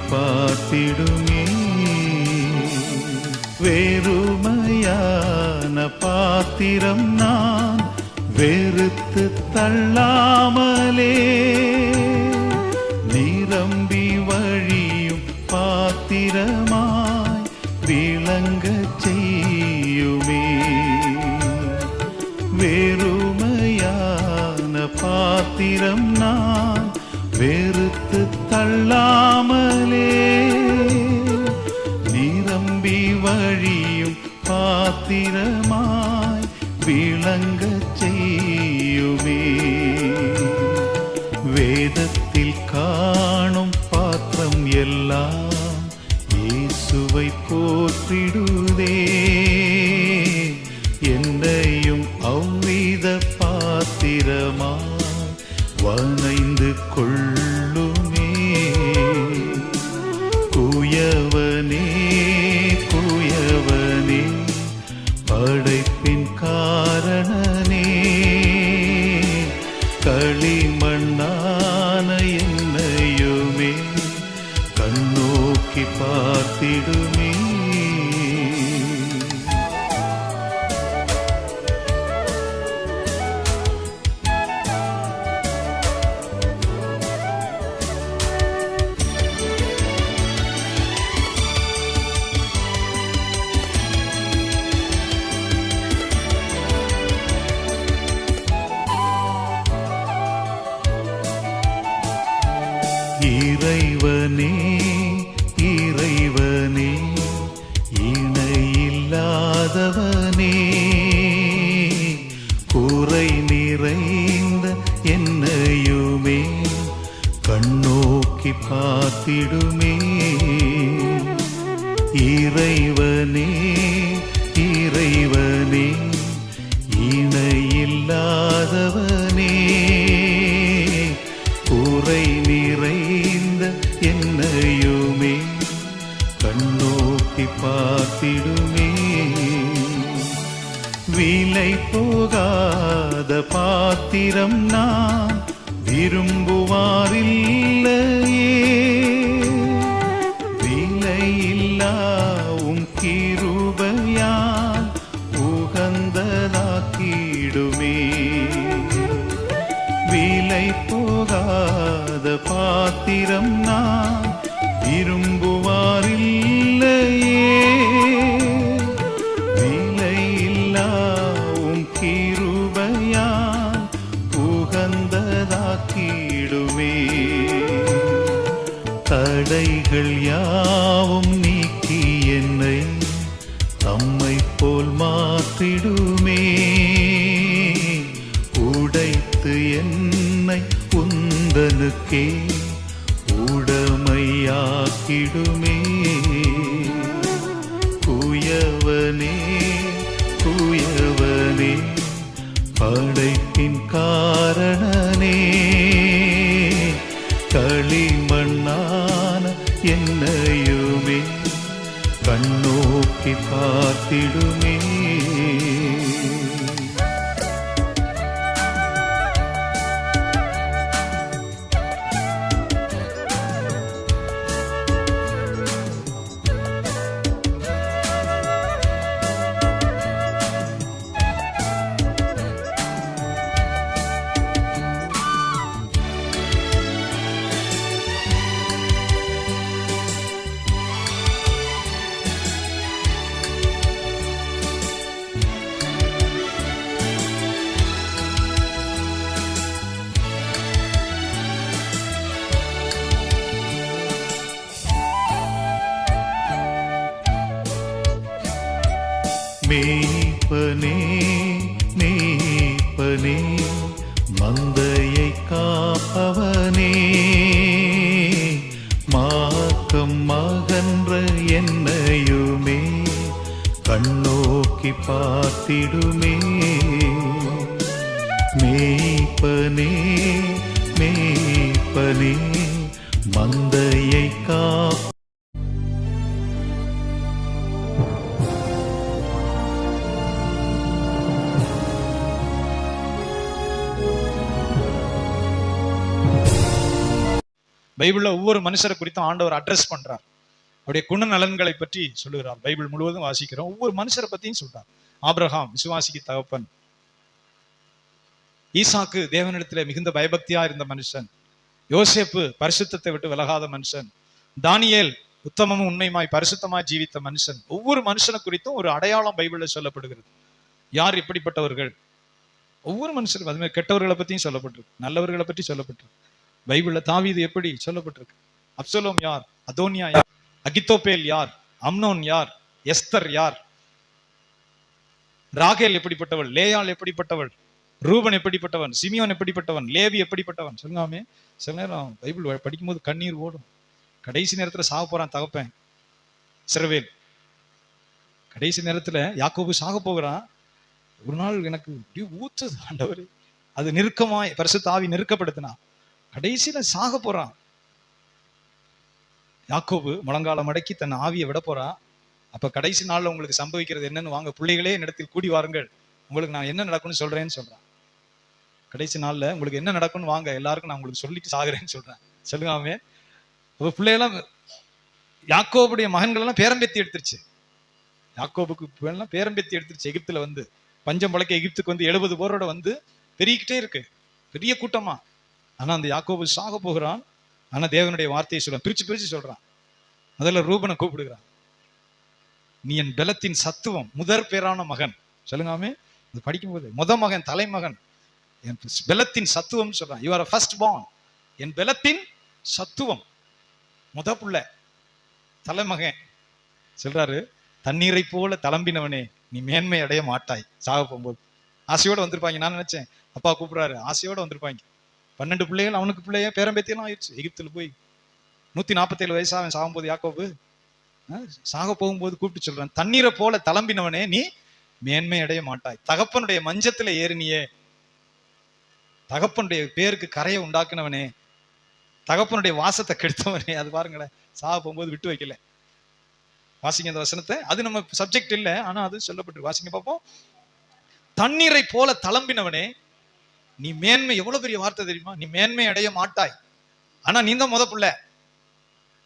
பார்த்திடுமே. வேறுமையான பாத்திரம் நான் வெறுத்து தள்ளாமலே, நிரம்பி வழியும் பாத்திரமாய் விளங்கச் செய்யுமே. வேறுமையான பாத்திரம் நான் வெறுத்து தள்ளாமலே, நிரம்பி வழியும் பாத்திரமாய் விளங்கச் செய்யுமே. வேதத்தில் காணும் பாத்திரம் எல்லாம் இயேசுவை போற்றிடுதே. என்னையும் அவ்வித பாத்திரமாய் வனைந்து கொள்ளுமே. குயவனே குயவனே படைப்பின் காரணனே, களிமண்ணான என்னையுமே கண்ணோக்கி பார்த்திடுமே. இறைவனே இறைவனே இணையில்லாதவனே, குறை நிறைந்த என்னையுமே கண்ணோக்கி பார்த்திடுமே. இறைவனே இறைவனே இணையில்லாதவனே, குறை நிறைந்த என்னையுமே கண்ணோக்கி பார்த்திடுமே. விலை போகாத பாத்திரம் நான் விரும்புவாரில்லையே, விலையில்லாவும் கிருபையால் உகந்ததாக்கிடுமே. விலை போகாத பாத்திரம் நான் விரும்புவாரில்லையே, விலையில்லாவும் கிருபையால் உகந்ததாக்கிடுமே. தடைகள் யாவும் நீக்கி என்னை தம்மை போல் மாற்றிடுமே. உடைத்து என்னை உந்தனுக்கே உடமையாக்கிடுமே. குயவனே குயவனே படைப்பின் காரணனே, களிமண்ணான என்னையுமே கண்ணோக்கி பார்த்திடுமே. மேய்ப்பனே மேய்ப்பனே மந்தையை காப்பவனே, மாக்கம் அகன்ற என்னையுமே கண்ணோக்கி பார்த்திடுமே. மேய்ப்பனே மேய்ப்பனே மந்தையை காப்ப பைபிள்ல ஒவ்வொரு மனுஷரை குறித்தும் ஆண்டவர் அட்ரஸ் பண்றார். அவருடைய குணநலன்களை பற்றி சொல்லுகிறார். பைபிள் முழுவதும் வாசிக்கிறோம். ஒவ்வொரு மனுஷரை பத்தியும் சொல்றார். ஆபிரகாம் விசுவாசிக்கு தகப்பன். ஈசாக்கு தேவனிடத்துல மிகுந்த பயபக்தியா இருந்த மனுஷன். யோசேப்பு பரிசுத்தத்தை விட்டு விலகாத மனுஷன். தானியேல் உத்தமமும் உண்மையுமாய் பரிசுத்தமாய் ஜீவித்த மனுஷன். ஒவ்வொரு மனுஷனை குறித்தும் ஒரு அடையாளம் பைபிள்ல சொல்லப்படுகிறது. யார் எப்படிப்பட்டவர்கள், ஒவ்வொரு மனுஷருக்கும் அது மாதிரி கெட்டவர்களை பத்தியும் சொல்லப்பட்டிருக்கு, நல்லவர்களை பற்றி சொல்லப்பட்டிருக்கு. பைபிள்ல தாவீது எப்படி சொல்லப்பட்டிருக்கு, அப்சலோம் யார், அதோனியா யார், அகித்தோப்பேல் யார், அம்னோன் யார், எஸ்தர் யார், ராகேல் எப்படிப்பட்டவள், லேயாள் எப்படிப்பட்டவள், ரூபன் எப்படிப்பட்டவன், சிமியோன் எப்படிப்பட்டவன், லேவி எப்படிப்பட்டவன். சொல்லுங்காமே. சில நேரம் பைபிள் படிக்கும்போது கண்ணீர் ஓடும். கடைசி நேரத்துல சாக போறான் தகப்பன் இஸ்ரவேல். கடைசி நேரத்துல யாக்கோபு சாக போகிறான். ஒரு நாள் எனக்கு ஊத்துது ஆண்டவர், அது நெருக்கமாய் பரிசுத்த ஆவி நெருக்கப்படுத்தினா. கடைசியில சாக போறான் யாக்கோபு, முழங்கால மடக்கி தன் ஆவியை விட போறான். அப்ப கடைசி நாள்ல உங்களுக்கு சம்பவிக்கிறது என்னன்னு வாங்க பிள்ளைகளே என்னிடத்தில் கூடி வாருங்கள், உங்களுக்கு நான் என்ன நடக்கும்னு சொல்றேன்னு சொல்றேன். கடைசி நாள்ல உங்களுக்கு என்ன நடக்கும்னு வாங்க, எல்லாருக்கும் நான் உங்களுக்கு சொல்லிட்டு சாகுறேன்னு சொல்றேன். சொல்லுங்காமே. அப்ப பிள்ளையெல்லாம் யாக்கோபுடைய மகன்கள் எல்லாம் பேரம்பேத்தி எடுத்துருச்சு. யாக்கோபுக்கு பேரம்பேத்தி எடுத்துருச்சு. எகிப்துல வந்து பஞ்சம் பழக்க எகிப்துக்கு வந்து 70 பேரோட வந்து பெருகிக்கிட்டே இருக்கு, பெரிய கூட்டமா. ஆனா அந்த யாக்கோபு சாக போகிறான். ஆனா தேவனுடைய வார்த்தையை சொல்றான், பிரிச்சு சொல்றான். முதல்ல ரூபனை கூப்பிடுகிறான். நீ என் பலத்தின் சத்துவம், முதற் பேரான மகன். சொல்லுங்காமே. அது படிக்கும்போது மகன், தலைமகன், என் பலத்தின் சத்துவம் சொல்றான். யூ ஆர் ஃபர்ஸ்ட் பார்ன், என் பலத்தின் சத்துவம், முத புள்ள, தலைமகன். சொல்றாரு, தண்ணீரை போல தளம்பினவனே நீ மேன்மை அடைய மாட்டாய். சாக போகும்போது ஆசையோட வந்திருப்பாங்க. நான் நினைச்சேன் அப்பா கூப்பிடுறாரு, ஆசையோட வந்திருப்பாங்க. 12 பிள்ளைகள், அவனுக்கு பிள்ளைய பேரம்பேத்தியெல்லாம் ஆயிடுச்சு. எகிப்துல போய் 147 வயசா அவன் சாகும்போது யாக்கோபு சாக போகும்போது கூப்பிட்டு சொல்றான், தண்ணீரை போல தளம்பினவனே நீ மேன்மை அடைய மாட்டாய். தகப்பனுடைய மஞ்சத்துல ஏறினியே, தகப்பனுடைய பேருக்கு கரையை உண்டாக்குனவனே, தகப்பனுடைய வாசத்தை கெடுத்தவனே. அது பாருங்களேன், சாக போகும்போது விட்டு வைக்கல. வாசிங்க அந்த வசனத்தை. அது நம்ம சப்ஜெக்ட் இல்லை, ஆனா அது சொல்லப்பட்டு வாசிங்க பார்ப்போம். தண்ணீரை போல தளம்பினவனே நீ மேன்மை, எவ்வளவு பெரிய வார்த்தை தெரியுமா, நீ மேன்மை அடைய மாட்டாய். ஆனா நீ தான் முத புள்ள,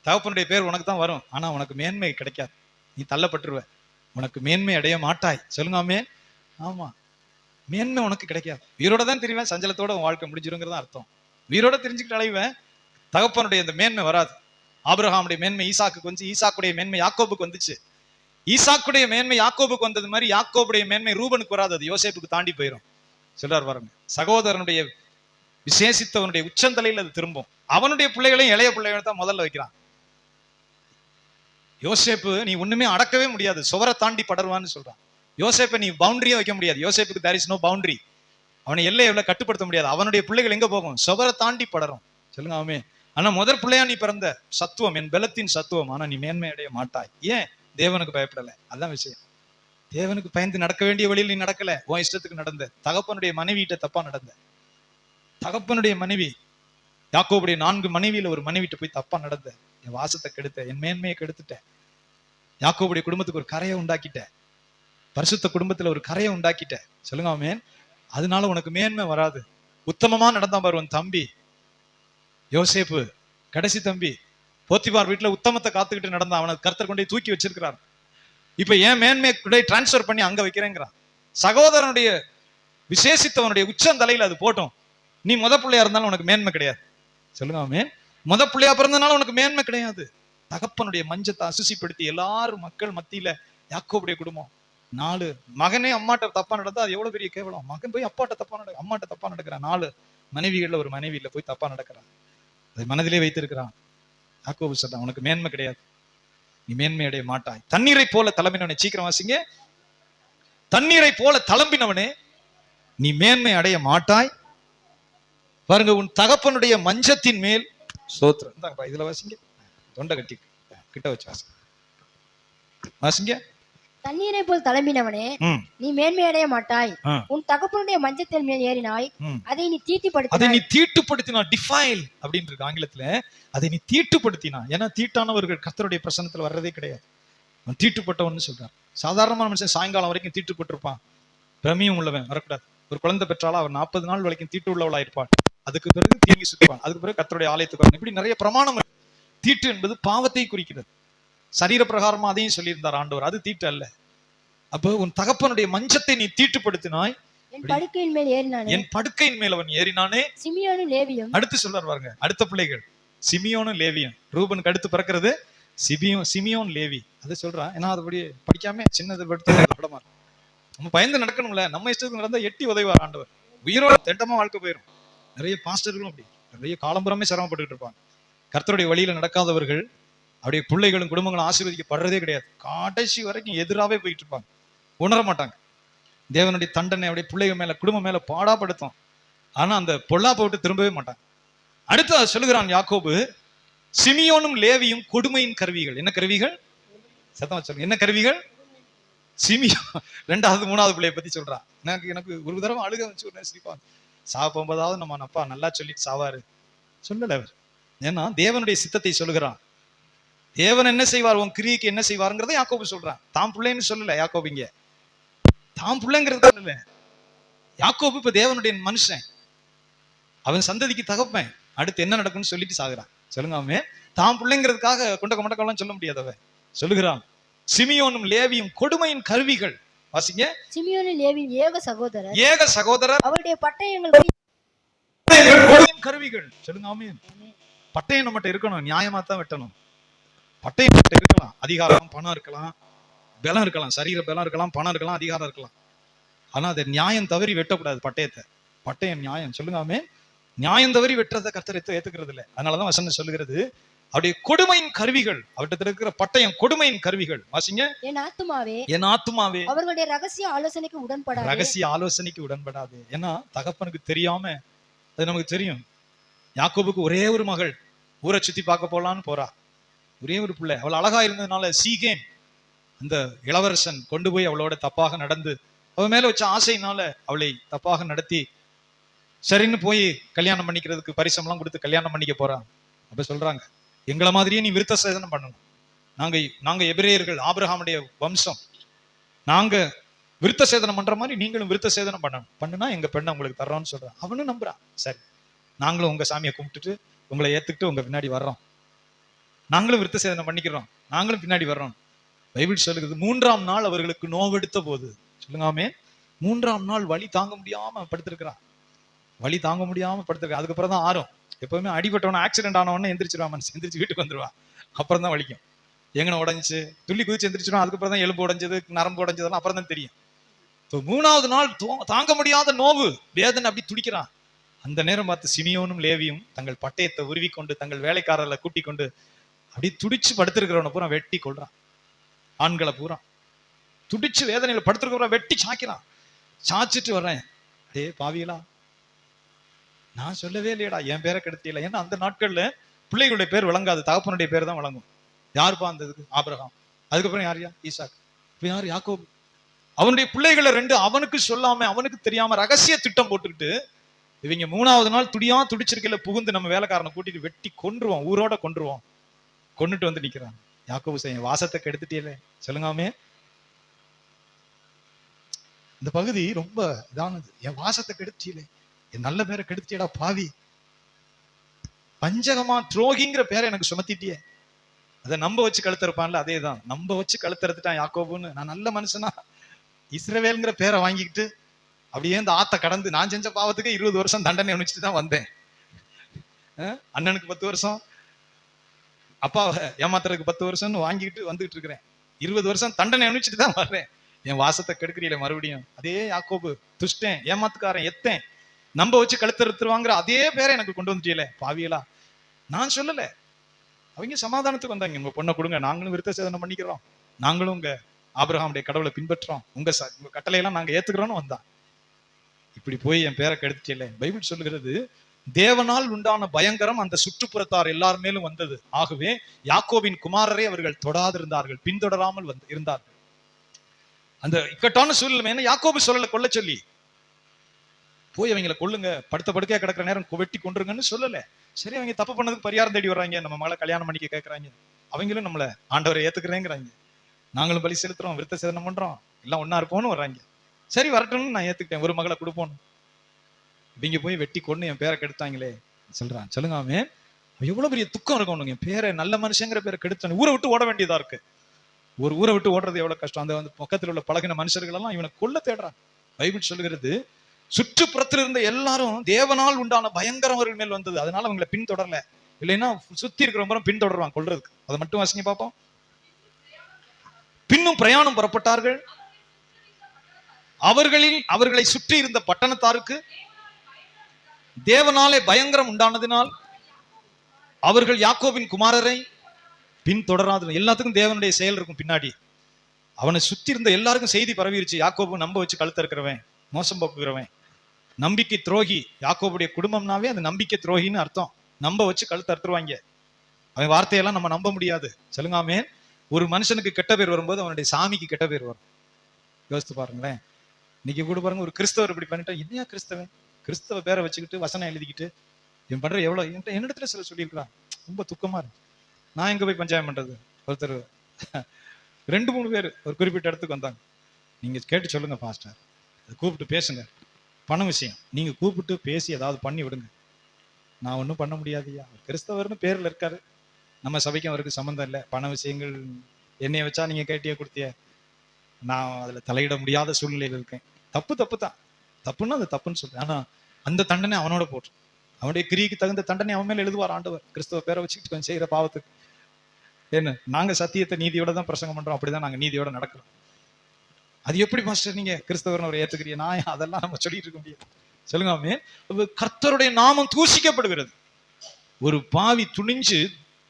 தகப்பனுடைய பேர் உனக்கு தான் வரும், ஆனா உனக்கு மேன்மை கிடைக்காது, நீ தள்ளப்பட்டுருவ, உனக்கு மேன்மை அடைய மாட்டாய். சொல்லுங்காமே. ஆமா, மேன்மை உனக்கு கிடைக்காது. உயிரோட தான் தெரிவேன், சஞ்சலத்தோட உன் வாழ்க்கை முடிஞ்சிருங்கிறதா அர்த்தம். உயிரோட தெரிஞ்சுக்கிட்டு அழைவேன், தகப்பனுடைய அந்த மேன்மை வராது. ஆபிரகாமுடைய மேன்மை ஈசாக்குக்கு வந்து, ஈசாக்குடைய மேன்மை யாக்கோபுக்கு வந்துச்சு. ஈசாக்குடைய மேன்மை யாக்கோபுக்கு வந்தது மாதிரி யாக்கோபுடைய மேன்மை ரூபனுக்கு வராது, அது யோசேப்புக்கு தாண்டி போயிடும். சொல்றார் பாருங்க, சகோதரனுடைய விசேஷித்தவனுடைய உச்சந்தலையில் அது திரும்பும். அவனுடைய பிள்ளைகளையும் இளைய பிள்ளைகளை தான் முதல்ல வைக்கிறான். யோசேப்பு நீ ஒண்ணுமே அடக்கவே முடியாது, சுவரை தாண்டி படருவான்னு சொல்றான். யோசேப்பை நீ பவுண்டரியே வைக்க முடியாது. யோசேப்புக்கு there is no boundary. அவனை எல்லை எவ்வளவு கட்டுப்படுத்த முடியாது. அவனுடைய பிள்ளைகள் எங்க போகும், சுவரை தாண்டி படரும். சொல்லுங்க ஆமே. ஆனா முதற் பிள்ளையா நீ பிறந்த சத்துவம், என் பலத்தின் சத்துவம், ஆனா நீ மேன்மை அடைய மாட்டாய். ஏன்? தேவனுக்கு பயப்படல. அதுதான் விஷயம். தேவனுக்கு பயந்து நடக்க வேண்டிய வழியில் நீ நடக்கல, உன் இஷ்டத்துக்கு நடந்த. தகப்பனுடைய மனைவிட்ட தப்பா நடந்த. தகப்பனுடைய மனைவி, யாக்கோபுடைய 4 மனைவியில ஒரு மனைவிட்ட போய் தப்பா நடந்த. என் வாசத்தை கெடுத்த, என் மேன்மையை கெடுத்துட்ட. யாக்கோபுடைய குடும்பத்துக்கு ஒரு கரையை உண்டாக்கிட்ட, பரிசுத்த குடும்பத்துல ஒரு கரையை உண்டாக்கிட்ட. சொல்லுங்க ஆமென். அதனால உனக்கு மேன்மை வராது. உத்தமமா நடந்தான் பாரு உன் தம்பி யோசேப்பு, கடைசி தம்பி. போத்திபார் வீட்டுல உத்தமத்தை காத்துக்கிட்டு நடந்தான், அவனை கர்த்தர் கொண்டு தூக்கி வச்சிருக்கிறார். இப்ப ஏன் மேன்மையை டிரான்ஸ்பர் பண்ணி அங்க வைக்கிறேங்கிறான். சகோதரனுடைய விசேஷித்தவனுடைய உச்சந்தலையில அது போட்டோம். நீ முத பிள்ளையா இருந்தாலும் உனக்கு மேன்மை கிடையாது. சொல்லுங்க ஆமென். முத பிள்ளையா பிறந்தனால உனக்கு மேன்மை கிடையாது. தகப்பனுடைய மஞ்சத்தை அசுசிப்படுத்தி எல்லாரும் மக்கள் மத்தியில யாக்கோபுடைய குடும்பம் 4 மகனே அம்மாட்ட தப்பா நடந்தா அது எவ்வளவு பெரிய கேவலம். மகன் போய் அம்மாட்ட தப்பா நடக்கிறான். 4 மனைவிகள்ல ஒரு மனைவியில போய் தப்பா நடக்கிறான். அதை மனதிலே வைத்திருக்கிறான். யாக்கோபு சொல்றான், உனக்கு மேன்மை கிடையாது, நீ மேன்மை அடைய மாட்டாய். தண்ணீரை போல தளம்பினவனே, சீக்கிரம் வாசிங்க. தண்ணீரை போல தளம்பினவனே நீ மேன்மை அடைய மாட்டாய். பாருங்க, உன் தகப்பனுடைய மஞ்சத்தின் மேல் சோத்திரம். இதுல வாசிங்க, தொண்டை கட்டி கிட்ட வச்சு வாசிங்க. தண்ணீரை போல் தளம்பினவனே நீ மேன்மை அடைய மாட்டாய். உன் தகப்பனுடைய மஞ்சத்தின் மேல் ஏறினாய், அதை நீ தீட்டுப்படுத்தினா. டிஃபைல் அப்படின்னு இருக்கு ஆங்கிலத்துல. அதை நீ தீட்டுப்படுத்தினா. ஏன்னா தீட்டானவர்கள் கர்த்தருடைய பிரசன்னத்துல வர்றதே கிடையாது. அவன் தீட்டுப்பட்டவன் சொல்றான். சாதாரணமான மனுஷன் சாயங்காலம் வரைக்கும் தீட்டுப்பட்டிருப்பான், பிரமியம் உள்ளவன் வரக்கூடாது. ஒரு குழந்தை பெற்றாலும் அவர் 40 நாள் வரைக்கும் தீட்டு உள்ளவளா இருப்பாள். அதுக்கு பிறகு தீங்கி சுத்திப்பாங்க, அதுக்கு பிறகு கர்த்தருடைய ஆலயத்துக்கு வரணும். இப்படி நிறைய பிரமாணம் இருக்கு. தீட்டு என்பது பாவத்தை குறிக்கிறது. சரீர பிரகாரமா அதையும் சொல்லியிருந்தார் ஆண்டவர், அது தீட்டு அல்ல. அப்போ உன் தகப்பனுடைய மஞ்சத்தை நீ தீட்டுப்படுத்தினாய், என் படுக்கையின் மேல் ஏறினானே, என் படுக்கையின் மேல் அவன் ஏறினானே. சிமியோனும் லேவியும். அடுத்து சொல்றாரு பாருங்க, அடுத்த பிள்ளைகள் சிமியோனும் லேவியும். ரூபனுக்கு அடுத்து பிறக்கிறது சிமியோன் லேவி. அதை சொல்றான். ஏன்னா அதுபடி படிக்காம சின்னது படமா நம்ம பயந்து நடக்கணும்ல. நம்ம இஷ்டத்துக்கு நடந்தா எட்டி உதவிவார் ஆண்டவர். உயிரோட திட்டமா வாழ்க்கை போயிடும். நிறைய பாஸ்டர்களும் அப்படி நிறைய காலம்புறமே சிரமப்பட்டுக்கிட்டு இருப்பாங்க. கர்த்தருடைய வழியில நடக்காதவர்கள் அப்படியே பிள்ளைகளும் குடும்பங்களும் ஆசீர்வதிக்கப்படுறதே கிடையாது. கடைசி வரைக்கும் எதிராகவே போயிட்டு இருப்பாங்க, உணர மாட்டாங்க. தேவனுடைய தண்டனை அப்படியே பிள்ளைகள் மேல குடும்பம் மேல பாடாப்படுத்தும். ஆனா அந்த பொல்லாப்பை விட்டு திரும்பவே மாட்டாங்க. அடுத்து சொல்லுகிறான் யாக்கோபு, சிமியோனும் லேவியும் கொடுமையின் கருவிகள். என்ன கருவிகள்? சத்தமா சொல்லுங்க, என்ன கருவிகள்? சிமியோ ரெண்டாவது மூணாவது பிள்ளைய பத்தி சொல்றான். எனக்கு ஒரு தடவை அழுக வச்சு சிரிப்பாங்க. சாவ போகும்போதாவது நம்ம அப்பா நல்லா சொல்லிட்டு சாவாரு சொல்லல அவர். ஏன்னா தேவனுடைய சித்தத்தை சொல்லுகிறான். தேவன் என்ன செய்வார், உன் கிரியைக்கு என்ன செய்வாருங்கிறத யாக்கோபு சொல்றான். தாம் பிள்ளைன்னு சொல்லல யாக்கோபு, இங்க தாம் பிள்ளைங்கிறது இல்ல. யாக்கோபு இப்ப தேவனுடைய மனுஷன், அவன் சந்ததிக்கு தகப்பன். அடுத்து என்ன நடக்கும்னு சொல்லிட்டு சாகுறான். சொல்லுங்க, அவன் தாம் பிள்ளைங்கிறதுக்காக கொண்ட மட்டக்கெல்லாம் சொல்ல முடியாது. அவன் சொல்லுகிறான், சிமியோனும் லேவியும் கொடுமையின் கருவிகள். வாசிங்க, சிமியோனும் லேவியும் ஏக சகோதரர், ஏக சகோதரர், அவருடைய பட்டயங்கள் கொடுமையின் கருவிகள். சொல்லுங்க ஆமென். பட்டயம் நம்மகிட்ட இருக்கணும், நியாயமா தான் வெட்டணும். பட்டயம் நம்மகிட்ட இருக்கலாம், அதிகாரம் பணம் இருக்கலாம், பலம் இருக்கலாம், சரீர பலம் இருக்கலாம், பணம் இருக்கலாம், அதிகாரம் இருக்கலாம். ஆனா அதை நியாயம் தவறி வெட்டக்கூடாது. பட்டயத்தை, பட்டயம் நியாயம். சொல்லுங்க ஆமென். நியாயம் தவறி வெட்டுறதை கர்த்தர் ஏத்துக்கிறது இல்லை. அதனாலதான் வசனம் சொல்லுகிறது, அவருடைய கொடுமையின் கருவிகள். அவர்கிட்ட இருக்கிற பட்டயம் கொடுமையின் கருவிகள். வாசிங்க, என் ஆத்துமாவே, என் ஆத்துமாவே அவர்களுடைய ரகசிய ஆலோசனைக்கு உடன்படாதே. ரகசிய ஆலோசனைக்கு உடன்படாது. ஏன்னா தகப்பனுக்கு தெரியாம, அது நமக்கு தெரியும். யாக்கோபுக்கு ஒரே ஒரு மகள், ஊரை சுத்தி பார்க்க போலான்னு போறா. ஒரே ஒரு பிள்ளை, அவள் அழகா இருந்ததுனால சீகேம் அந்த இளவரசன் கொண்டு போய் அவளோட தப்பாக நடந்து, அவன் மேல வச்ச ஆசையினால அவளை தப்பாக நடத்தி, சரின்னு போய் கல்யாணம் பண்ணிக்கிறதுக்கு பரிசம்லாம் கொடுத்து கல்யாணம் பண்ணிக்க போறான். அப்ப சொல்றாங்க, எங்களை மாதிரியே நீ விருத்த சேதனம் பண்ணணும். நாங்க எபிரேயர்கள், ஆபிரகாமுடைய வம்சம், நாங்க விருத்த சேதனம் பண்ற மாதிரி நீங்களும் விருத்த சேதனம் பண்ணுனா எங்க பெண்ணை உங்களுக்கு தர்றோம்னு சொல்றான். அவனும் நம்புறான். சரி, நாங்களும் உங்க சாமியை கும்பிட்டுட்டு உங்களை ஏத்துக்கிட்டு உங்க பின்னாடி வர்றோம், நாங்களும் விருத்த சேதனம் பண்ணிக்கிறோம், நாங்களும் பின்னாடி வர்றோம். பைபிள் சொல்லுகிறது, 3ஆம் நாள் அவர்களுக்கு நோவெடுத்த போது. சொல்லுங்காமே, 3ஆம் நாள் வலி தாங்க முடியாம படுத்திருக்கிறான். வலி தாங்க முடியாம படுத்திருக்கான். அதுக்கப்புறம் தான் ஆறும். எப்பவுமே அடிபட்டவன, ஆக்சிடென்ட் ஆனவன எந்திரிச்சிருவான், மனுஷன் எந்திரிச்சு வீட்டுக்கு வந்துருவான். அப்புறம் தான் வலிக்கும். எங்கன உடஞ்சிச்சு, துள்ளி குதிச்சு எந்திரிச்சிருவான். அதுக்கப்புறம் தான் எலும்பு உடஞ்சது, நரம்பு உடஞ்சதெல்லாம் அப்புறம் தான் தெரியும். 3ஆவது நாள் தாங்க முடியாத நோவு, வேதனை, அப்படி துடிக்கிறான். அந்த நேரம் பார்த்து சிமியோனும் லேவியும் தங்கள் பட்டயத்தை உருவி கொண்டு தங்கள் வேலைக்காரர்களை கூட்டிக் கொண்டு அப்படி துடிச்சு படுத்திருக்கிறவனை பூரா வெட்டி கொள்றான். ஆண்களை பூரா துடிச்சு வேதனையில படுத்திருக்கிறவன் வெட்டி சாக்கிறான். சாச்சிட்டு வர்றேன், அதே பாவிகளா, நான் சொல்லவே இல்லையடா, என் பேரை கெடுத்தில. ஏன்னா அந்த நாட்கள்ல பிள்ளைகளுடைய பேர் விளங்காது, தகப்பனுடைய பேர் தான் விளங்கும். யாருப்பா அந்ததுக்கு? ஆபிரகாம். அதுக்கப்புறம் யாரையா? ஈசாக். இப்ப யாரு? யாக்கோபு. அவனுடைய பிள்ளைகளை 2 அவனுக்கு சொல்லாம, அவனுக்கு தெரியாம ரகசிய திட்டம் போட்டுக்கிட்டு, இவங்க 3ஆவது நாள் துடிச்சிருக்கல புகுந்து நம்ம வேலைக்காரனை கூட்டிட்டு வெட்டி கொன்றுவோம், ஊரோட கொன்றுவோம். கொன்னுட்டு வந்து நிக்கிறான். யாக்கோபு செய்ய வாசத்தை கெடுத்துட்டே. சொல்லுங்காமே, இந்த பகுதி ரொம்ப இதானது. என் வாசத்தை கெடுத்தியலே, என் நல்ல பேரை கெடுத்தியடா பாவி, பஞ்சகமா துரோகிங்கிற பேரை எனக்கு சுமத்திட்டியே. அதை நம்ப வச்சு கழுத்திருப்பான்ல, அதே தான் நம்ப வச்சு கழுத்திருத்துட்டான் யாக்கோபுன்னு. நான் நல்ல மனுஷனா இஸ்ரவேல்ங்கிற பேரை வாங்கிக்கிட்டு அப்படியே இந்த ஆத்த கடந்து, நான் செஞ்ச பாவத்துக்கு 20 வருஷம் தண்டனை அனுப்பிச்சுட்டு தான் வந்தேன். அண்ணனுக்கு 10 வருஷம், அப்பாவை ஏமாத்துறதுக்கு 10 வருஷம்னு வாங்கிக்கிட்டு வந்துகிட்டு இருக்கிறேன். 20 வருஷம் தண்டனை அனுப்பிச்சுட்டு தான் வர்றேன். என் வாசத்தை கெடுக்கிறீல மறுபடியும். அதே யாக்கோபு, துஷ்டேன், ஏமாத்துக்காரன், எத்தேன், நம்ப வச்சு கழுத்தறுத்துருவாங்கிற அதே பேரை எனக்கு கொண்டு வந்துட்டீங்களே பாவியலா. நான் சொல்லல, அவங்க சமாதானத்துக்கு வந்தாங்க. உங்க பொண்ணை கொடுங்க, நாங்களும் விருத்த சேதனம் பண்ணிக்கிறோம், நாங்களும் உங்க ஆபிரகாமுடைய கடவுளை பின்பற்றோம், உங்க கட்டளையெல்லாம் நாங்க ஏத்துக்கிறோம்னு வந்தான். இப்படி போய் என் பேரை கெடுத்துட்டீங்களே. பைபிள் சொல்லுகிறது, தேவனால் உண்டான பயங்கரம் அந்த சுற்றுப்புறத்தார் எல்லார் மேலும் வந்தது. ஆகவே யாக்கோபின் குமாரரை அவர்கள் தொடாதிருந்தார்கள், பின்தொடராமல் இருந்தார்கள். அந்த இக்கட்டான சூழ்நிலை யாக்கோபு சொல்லல கொல்ல சொல்லி, போய் அவங்களை கொல்லுங்க, படுத்த படுக்கையா கிடக்கிற நேரம் வெட்டி கொண்டுருங்கன்னு சொல்லல. சரி, அவங்க தப்பு பண்ணதுக்கு பரிகாரம் தேடி வர்றாங்க, நம்ம மகளை கல்யாணம் பண்ணிக்க கேட்கறாங்க. அவங்களும் நம்மள ஆண்டவரை ஏத்துக்கிறேங்கிறாங்க, நாங்களும் பலி செலுத்துறோம், விருத்த சேதனம் பண்றோம், எல்லாம் ஒன்னா இருப்போம்னு வர்றாங்க. சரி வரட்டும்னு நான் ஏத்துக்கிட்டேன், ஒரு மகளை கொடுப்போம். இங்க போய் வெட்டி கொண்டு என் பேரை கெடுத்தாங்களே சொல்றான். சொல்லுங்க ஆமென். எவ்வளவு பெரிய துக்கம் இருக்கும். என் பேரை, நல்ல மனுஷங்கிற பேரை கெடுத்தானே, ஊரை விட்டு ஓட வேண்டியதா இருக்கு. ஒரு ஊரை விட்டு ஓடுறது எவ்வளவு கஷ்டம். அந்த வந்து பக்கத்தில் உள்ள பழகின மனுஷர்கள் எல்லாம் இவனை கொல்ல தேடுறான். பைபிள் சொல்லுகிறது, சுற்றுப்புறத்தில் இருந்த எல்லாரும் தேவனால் உண்டான பயங்கரம் அவர்கள் மேல் வந்தது, அதனால அவங்களை பின்தொடரல. இல்லைன்னா சுத்தி இருக்கிறவங்க பின்தொடருவான் கொல்றதுக்கு. அதை மட்டும் வாசிங்க பார்ப்போம். பின்னும் பிரயாணம் புறப்பட்டார்கள். அவர்களை சுற்றி இருந்த பட்டணத்தாருக்கு தேவனாலே பயங்கரம் உண்டானதினால் அவர்கள் யாக்கோபின் குமாரரை பின்தொடராது. எல்லாத்துக்கும் தேவனுடைய செயல் இருக்கும் பின்னாடி. அவனை சுத்தி இருந்த எல்லாருக்கும் செய்தி பரவிருச்சு. யாக்கோபு நம்ப வச்சு கழுத்த இருக்கிறவன், மோசம் போக்குகிறவன், நம்பிக்கை துரோகி. யாக்கோபுடைய குடும்பம்னாவே அது நம்பிக்கை துரோகின்னு அர்த்தம். நம்ப வச்சு கழுத்த அறுத்துருவாங்க. அவன் வார்த்தையெல்லாம் நம்ம நம்ப முடியாது. சொல்லுங்காமே, ஒரு மனுஷனுக்கு கெட்ட பேர் வரும்போது அவனுடைய சாமிக்கு கெட்ட பேர் வரும். யோசித்து பாருங்களேன். இன்னைக்கு கூட பாருங்க, ஒரு கிறிஸ்தவர் இப்படி பண்ணிட்டா, என்னையா கிறிஸ்தவன், கிறிஸ்தவ பேரை வச்சுக்கிட்டு வசனம் எழுதிக்கிட்டு இவன் பண்ற எவ்வளவு என்னிடத்துல சில சொல்லியிருக்கிறான். ரொம்ப துக்கமா இருக்கு. நான் எங்க போய் பஞ்சாயம் பண்றது? ஒருத்தர் 2-3 பேர் ஒரு குறிப்பிட்ட இடத்துக்கு வந்தாங்க. நீங்க கேட்டு சொல்லுங்க பாஸ்டர், கூப்பிட்டு பேசுங்க, பண விஷயம், நீங்க கூப்பிட்டு பேசி ஏதாவது பண்ணி விடுங்க. நான் ஒன்றும் பண்ண முடியாதுயா, கிறிஸ்தவர்னு பேர்ல இருக்காரு, நம்ம சபைக்கும் அவருக்கு சம்மந்தம் இல்லை. பண விஷயங்கள் என்னைய வச்சா நீங்க கேட்டிய கொடுத்திய, நான் அதுல தலையிட முடியாத சூழ்நிலையில் இருக்கேன். தப்பு தான், தப்புன்னா அது தப்புன்னு சொல்றேன். ஆனா அந்த தண்டனை அவனோட போட்டு, அவனுடைய கிரிக்கு தகுந்த தண்டனை அவன் மேல எழுதுவார் ஆண்டவர். கிறிஸ்தவ பேரை வச்சுக்கிட்டு கொஞ்சம் செய்யற பாவத்துக்கு என்ன, நாங்க சத்தியத்தை நீதியோட தான் பிரசங்கம் பண்றோம், அப்படிதான் நாங்க நீதியோட நடக்கிறோம். அது எப்படி மாஸ்டர் நீங்க கிறிஸ்தவர்னு ஒரு ஏத்துக்கிறீங்க? நான் அதெல்லாம் நம்ம சொல்லிட்டு இருக்க முடியாது. சொல்லுங்க. கர்த்தருடைய நாமம் தூஷிக்கப்படுகிறது. ஒரு பாவி துணிஞ்சு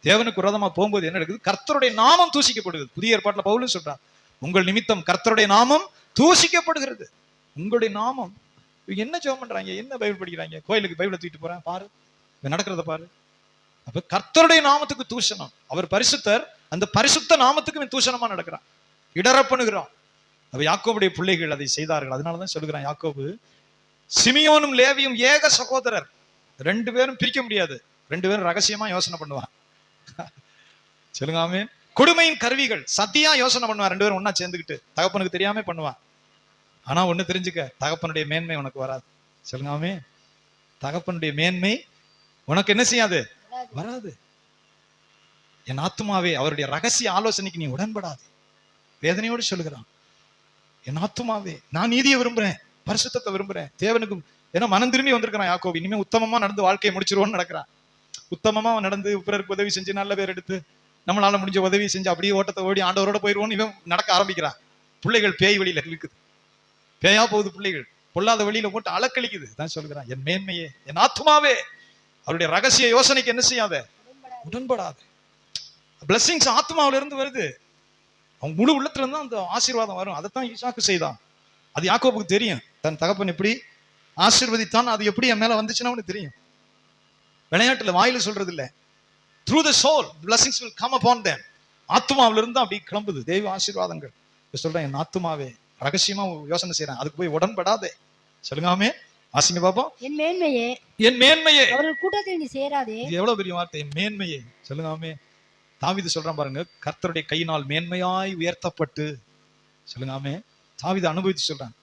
தேவனுக்கு விரோதமா போகும்போது என்ன நடக்குது? கர்த்தருடைய நாமம் தூஷிக்கப்படுகிறது. புதிய ஏற்பாட்டுல பவுலும் சொல்றார், உங்கள் நிமித்தம் கர்த்தருடைய நாமம் தூஷிக்கப்படுகிறது. உங்களுடைய நாமம். என்ன ஜெபம் பண்றாங்க, என்ன பைபிள் படிக்கிறாங்க, கோயிலுக்கு பைபிளை தூக்கிட்டு போறேன் பாரு, நடக்கிறத பாரு. அப்ப கர்த்தருடைய நாமத்துக்கு தூஷணம். அவர் பரிசுத்தர், அந்த பரிசுத்த நாமத்துக்கு தூஷணமா நடக்கிறான், இடர பண்ணுகிறான். அப்ப யாக்கோபுடைய பிள்ளைகள் அதை செய்தார்கள். அதனாலதான் சொல்லுகிறான், யாக்கோபு சிமியோனும் லேவியும் ஏக சகோதரர், 2 பேரும் பிரிக்க முடியாது, 2 பேரும் ரகசியமா யோசனை பண்ணுவான். சொல்லுங்க ஆமென். கொடுமையின் கருவிகள், சத்தியா யோசனை பண்ணுவான். 2 பேரும் ஒன்னா சேர்ந்துக்கிட்டு தகப்பனுக்கு தெரியாம பண்ணுவான். ஆனா ஒண்ணு தெரிஞ்சுக்க, தகப்பனுடைய மேன்மை உனக்கு வராது. சொல்லுங்க ஆமென். தகப்பனுடைய மேன்மை உனக்கு என்ன செய்யாது? வராது. என் ஆத்துமாவே அவருடைய ரகசிய ஆலோசனைக்கு நீ உடன்படாது. வேதனையோடு சொல்லுகிறான், என் ஆத்துமாவே நான் நீதியை விரும்புறேன், பரிசுத்தத்தை விரும்புறேன், தேவனுக்கு. ஏன்னா மனம் திரும்பி வந்திருக்கிறான் யாக்கோபு. இனிமே உத்தமமா நடந்து வாழ்க்கையை முடிச்சிருவோன்னு நடக்கிறான். உத்தமமா நடந்து பிறருக்கு உதவி செஞ்சு நல்ல பேர் எடுத்து நம்மளால முடிஞ்ச உதவி செஞ்சு அப்படியே ஓட்டத்தை ஓடி ஆண்டவரோட போயிடுவோன்னு இவன் நடக்க ஆரம்பிக்கிறான். பிள்ளைகள் பேய் வழியில இருக்குது, பேயா போகுது, பிள்ளைகள் பொல்லாத வழியில போட்டு அளக்களிக்குது. தான் சொல்கிறான், என் மேன்மையே, என் ஆத்துமாவே அவருடைய ரகசிய யோசனைக்கு என்ன செய்யாத? உடன்படாது. பிளஸிங்ஸ் ஆத்மாவில இருந்து வருது. அவன் முழு உள்ளத்துல இருந்து அந்த ஆசீர்வாதம் வரும். அதைத்தான் ஈசாக்கு செய்தான். அது யாக்கோபுக்கு தெரியும், தன் தகப்பன் எப்படி ஆசீர்வதித்தான், அது எப்படி என் மேல வந்துச்சுன்னா அவனுக்கு தெரியும். விளையாட்டுல வாயில சொல்றது இல்ல. Through the soul blessings will come upon them. ஆத்மாவில இருந்து அப்படி கிளம்புது தெய்வ ஆசீர்வாதங்கள். சொல்றேன், என் ஆத்மாவே, ரகசியமா யோசனை செய்யறேன், அதுக்கு போய் உடன்படாதே. சொல்லுங்காமே, ஆசிங்க பாப்போம். என் மேன்மையே, என் மேன்மையே, அவர்கள் கூட்டத்தில் நீ சேராதே. இது எவ்வளவு பெரிய வார்த்தை, என் மேன்மையே. சொல்லுங்காமே. தாவீது சொல்றான் பாருங்க, கர்த்தருடைய கையினால் மேன்மையாய் உயர்த்தப்பட்டு. சொல்லுங்காமே, தாவீது அனுபவித்து சொல்றான்,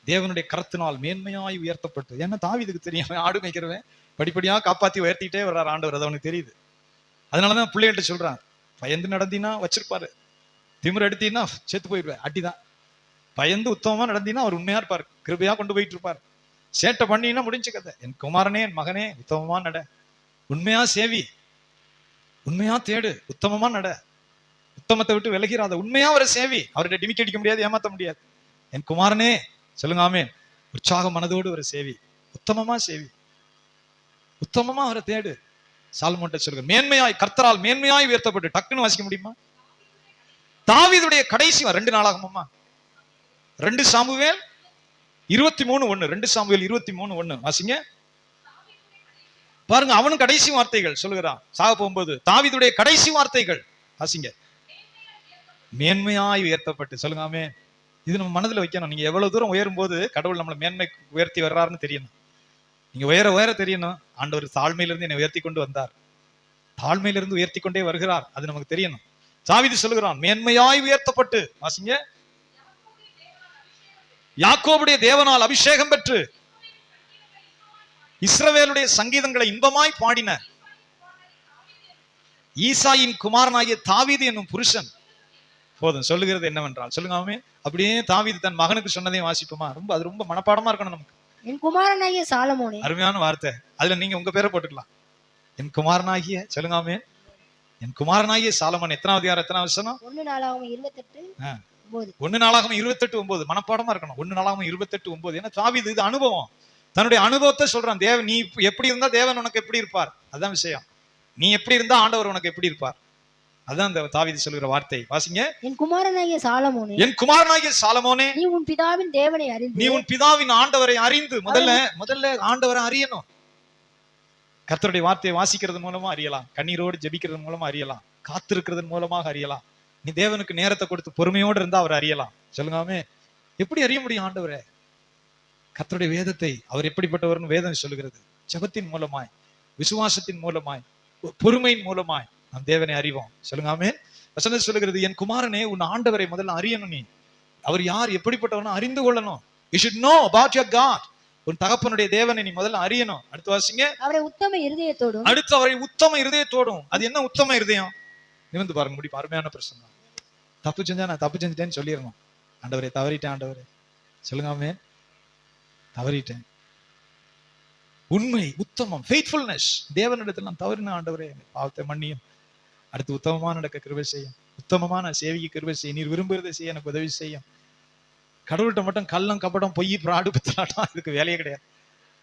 தேவனுடைய கரத்தினால் மேன்மையாய் உயர்த்தப்பட்டு. ஏன்னா தாவீதுக்கு தெரியாம ஆடு மேய்க்கிறவன் படிப்படியா காப்பாத்தி உயர்த்திட்டே வர்றாரு ஆண்டவர், அது அவனுக்கு தெரியுது. அதனாலதான் பிள்ளைகிட்ட சொல்றான், பயந்து நடந்தீன்னா வச்சிருப்பாரு, திமிர் எடுத்தீங்கன்னா செத்து போயிடுவேன், அட்டிதான். பயந்து உத்தமமா நடந்தீங்கன்னா அவர் உண்மையா இருப்பார், கிருபையா கொண்டு போயிட்டு இருப்பார். சேட்டை பண்ணினா முடிஞ்சு கதை. என் குமாரனே, என் மகனே, உத்தமமா நட, உண்மையா சேவி, உண்மையா தேடு, உத்தமமா நட, உத்தமத்தை விட்டு விலகிறாத, உண்மையா அவரை சேவி. அவர்கிட்ட டிமிக்கி அடிக்க முடியாது, ஏமாத்த முடியாது. என் குமாரனே, சொல்லுங்க ஆமென், உற்சாக மனதோடு அவரை சேவி, உத்தமமா சேவி, உத்தமமா அவரை தேடு. சாலமோன்ட்ட சொல்லுங்க, மேன்மையாய், கர்த்தரால் மேன்மையாய் உயர்த்தப்பட்டு. டக்குன்னு வாசிக்க முடியுமா? தாவீதுடைய கடைசி 2 நாளாகமமா, 2 சாமுவேல் 23:1, 2 சாமுவேல் 23:1 வாசிங்க பாருங்க. அவனும் கடைசி வார்த்தைகள் சொல்லுகிறான் சாக போகும்போது. தாவீதுடைய கடைசி வார்த்தைகள் வாசிங்க, மேன்மையாய் உயர்த்தப்பட்டு. சொல்லுங்க ஆமென். இது நம்ம மனதில் வைக்கணும். நீங்க எவ்வளவு தூரம் உயரும் போது கடவுள் நம்மளை மேன்மை உயர்த்தி வர்றாருன்னு தெரியணும். நீங்க உயர தெரியணும். ஆண்டவர் தாழ்மையிலிருந்து என்னை உயர்த்தி கொண்டு வந்தார், தாழ்மையிலிருந்து உயர்த்தி கொண்டே வருகிறார், அது நமக்கு தெரியணும். தாவீது சொல்லுகிறான், மேன்மையாய் உயர்த்தப்பட்டு. வாசிங்க, யாக்கோபுடைய தேவனால் அபிஷேகம் பெற்று இஸ்ரவேலுடைய சங்கீதங்களை இன்பமாய் பாடின ஈசாயின் குமாரனாகிய தாவீது என்னும் புருஷன். போதும், சொல்லுகிறது என்னவென்றால் சொல்லுங்க ஆமே. அப்படியே தாவீது தன் மகனுக்கு சொன்னதையும் வாசிப்போமா? அது ரொம்ப மனப்பாடமா இருக்கணும் நமக்கு. என் குமாரனாகிய சாலமோனே, அருமையான வார்த்தை. அதுல நீங்க உங்க பேரை போட்டுக்கலாம். என் குமாரனாகிய, சொல்லுங்க ஆமே, என் குமாரனாகிய சாலமோன். எத்தனாவது அதிகாரம் எத்தனாவது வசனம்? 1 நாளாகமம் 28:9. 1 நாளாகமம் 28:9 மனப்பாடமா இருக்கணும். 1 நாளாகமம் 28:9. ஏன்னா தாவீது இது அனுபவம், தன்னுடைய அனுபவத்தை சொல்றான். தேவன், நீ எப்படி இருந்தா தேவன் உனக்கு எப்படி இருப்பார், அதுதான் விஷயம். நீ எப்படி இருந்தா ஆண்டவர் உனக்கு எப்படி இருப்பார், அதான் அந்த தாவீது சொல்லுகிற வார்த்தை. வாசிங்க. என் குமாரனாகிய சாலமோனே, என் குமாரனாகிய சாலமோனே, நீ உன் பிதாவின் தேவனை அறிந்து, நீ உன் பிதாவின் ஆண்டவரை அறிந்து. முதல்ல ஆண்டவரை அறியணும். கர்த்தருடைய வார்த்தையை வாசிக்கிறது மூலமா அறியலாம், கண்ணீரோடு ஜெபிக்கிறது மூலமா அறியலாம், காத்திருக்கிறது மூலமாக அறியலாம். நீ தேவனுக்கு நேரத்தை கொடுத்து பொறுமையோடு இருந்தா அவர் அறியலாம். சொல்லுங்காமே, எப்படி அறிய முடியும் ஆண்டவரை? கர்த்தருடைய வேதத்தை, அவர் எப்படிப்பட்டவர்னு வேதம் சொல்லுகிறது. ஜெபத்தின் மூலமாய், விசுவாசத்தின் மூலமாய், பொறுமையின் மூலமாய் நாம் தேவனை அறிவோம். சொல்லுங்காமே. வசனம் சொல்லுகிறது, என் குமாரனே, உன் ஆண்டவரை முதல்ல அறியணும். நீ அவர் யார், எப்படிப்பட்டவனும் அறிந்து கொள்ளணும். You should know about your God. உன் தகப்பனுடைய தேவனை நீ முதல்ல அறியணும். அடுத்து வாசிங்க. அவரை உத்தம இருதயத்தோடும், அடுத்து அவரை உத்தம இருதயத்தோடும். அது என்ன உத்தம இருதயம்? நிமிர்ந்து பாருங்க, முடியும். அருமையான பிரச்சனை. தப்பு செஞ்சா நான் தப்பு செஞ்சுட்டேன்னு சொல்லிடணும். ஆண்டவரே தவறிட்டேன், ஆண்டவரே சொல்லுங்காமே, தவறிட்டேன். உண்மை, உத்தமம், ஃபெய்த்ஃபுல்னஸ். தேவனிடத்தில் நான் தவறின ஆண்டவரே, பாவத்தை மன்னியும். அடுத்து உத்தமமா நடக்க கிருபை செய்யும், உத்தமமான சேவைக்கு கிருபை செய்யும், நீர் விரும்புகிறதை செய்ய எனக்கு உதவி செய்யும். கடவுள்கிட்ட மட்டும் கள்ளம், கபடம், பொய், பிராடு, பித்தலாட்டம் இதுக்கு வேலையே கிடையாது.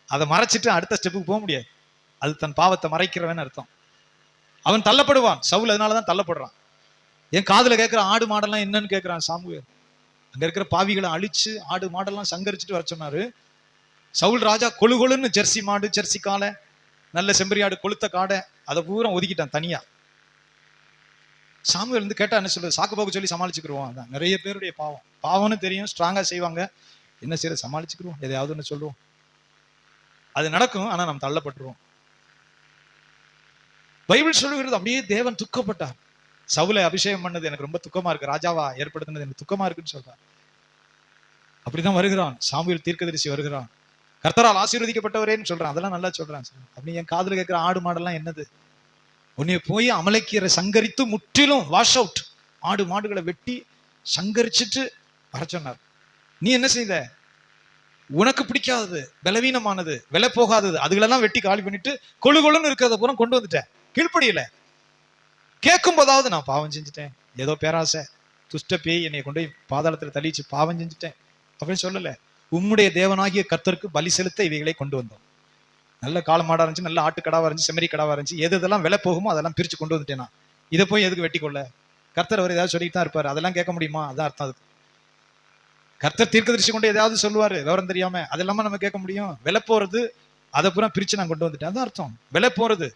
அதை மறைச்சிட்டு அடுத்த ஸ்டெப்புக்கு போக முடியாது. அது தன் பாவத்தை மறைக்கிறவன் அர்த்தம். அவன் தள்ளப்படுவான். சவுல் அதனாலதான் தள்ளப்படுறான். என் காதுல கேட்கிற ஆடு மாடெல்லாம் என்னன்னு கேட்கிறான் சாமுவேல். அங்க இருக்கிற பாவிகளை அழிச்சு ஆடு மாடெல்லாம் சங்கரிச்சுட்டு வர சொன்னாரு. சவுல் ராஜா கொழு கொழுன்னு ஜெர்சி மாடு, ஜெர்சி காலை, நல்ல செம்பரியாடு, கொளுத்த காடை, அதை பூரா ஒதுக்கிட்டான் தனியா. சாமுவேல் வந்து கேட்டா என்ன சொல்றது, சாக்கு போக்கு சொல்லி சமாளிச்சுக்கிடுவோம். அதான் நிறைய பேருடைய பாவம்னு தெரியும், ஸ்ட்ராங்கா செய்வாங்க. என்ன செய்யற, சமாளிச்சுக்கிடுவோம், எதையாவது ஒன்று சொல்லுவோம். அது நடக்கும், ஆனா நம்ம தள்ளப்பட்டுருவோம். பைபிள் சொல்லுகிறது, அப்படியே தேவன் துக்கப்பட்டார். சவுலை அபிஷேகம் பண்ணது எனக்கு ரொம்ப துக்கமா இருக்கு, ராஜாவா ஏற்படுத்தினது எனக்கு துக்கமா இருக்குன்னு சொல்றார். அப்படிதான் வருகிறான் சாமுவேல் தீர்க்கதரிசி, வருகிறான். கர்த்தரால் ஆசீர்வதிக்கப்பட்டவரேன்னு சொல்றான். அதெல்லாம் நல்லா சொல்றான். அப்படி என் காதுல கேட்கிற ஆடு மாடெல்லாம் என்னது, உன்னைய போய் அமலைக்கீரை சங்கரித்து முற்றிலும் வாஷ் அவுட், ஆடு மாடுகளை வெட்டி சங்கரிச்சுட்டு வர சொன்னார். நீ என்ன செய்த, உனக்கு பிடிக்காதது, பலவீனமானது, விலை போகாதது, அதுகளெல்லாம் வெட்டி காலி பண்ணிட்டு கொழு கொழுன்னு இருக்கிறத பூரா கொண்டு வந்துட்டேன். கீழ்ப்படியில கேட்கும் போதாவது நான் பாவம் செஞ்சுட்டேன், ஏதோ பேராசை, துஷ்ட பேய் என்னை கொண்டு போய் பாதாளத்துல தள்ளிச்சு பாவம் செஞ்சுட்டேன் அப்படின்னு சொல்லல. உம்முடைய தேவனாகிய கர்த்தருக்கு பலி செலுத்த இவைகளை கொண்டு வந்தோம். நல்ல காலமாடா இருந்துச்சு, நல்ல ஆட்டுக்கடாவா இருந்துச்சு, செம்மறி கடாவா இருந்துச்சு, எதெல்லாம் விலை போகுமோ அதெல்லாம் பிரிச்சு கொண்டு வந்துட்டேனா. இதை போய் எதுக்கு வெட்டி கொள்ள? கர்த்தர் அவர் ஏதாவது சொல்லிட்டு தான் இருப்பாரு, அதெல்லாம் கேட்க முடியுமா? அதான் அர்த்தம். அதுக்கு கர்த்தர் தீர்க்கதரிசி கொண்டு ஏதாவது சொல்லுவாரு விவரம் தெரியாம, அதெல்லாம நம்ம கேட்க முடியும்? விலை போறது அதை பூரா பிரிச்சு நான் கொண்டு வந்துட்டேன், அதான் அர்த்தம். விலை போறது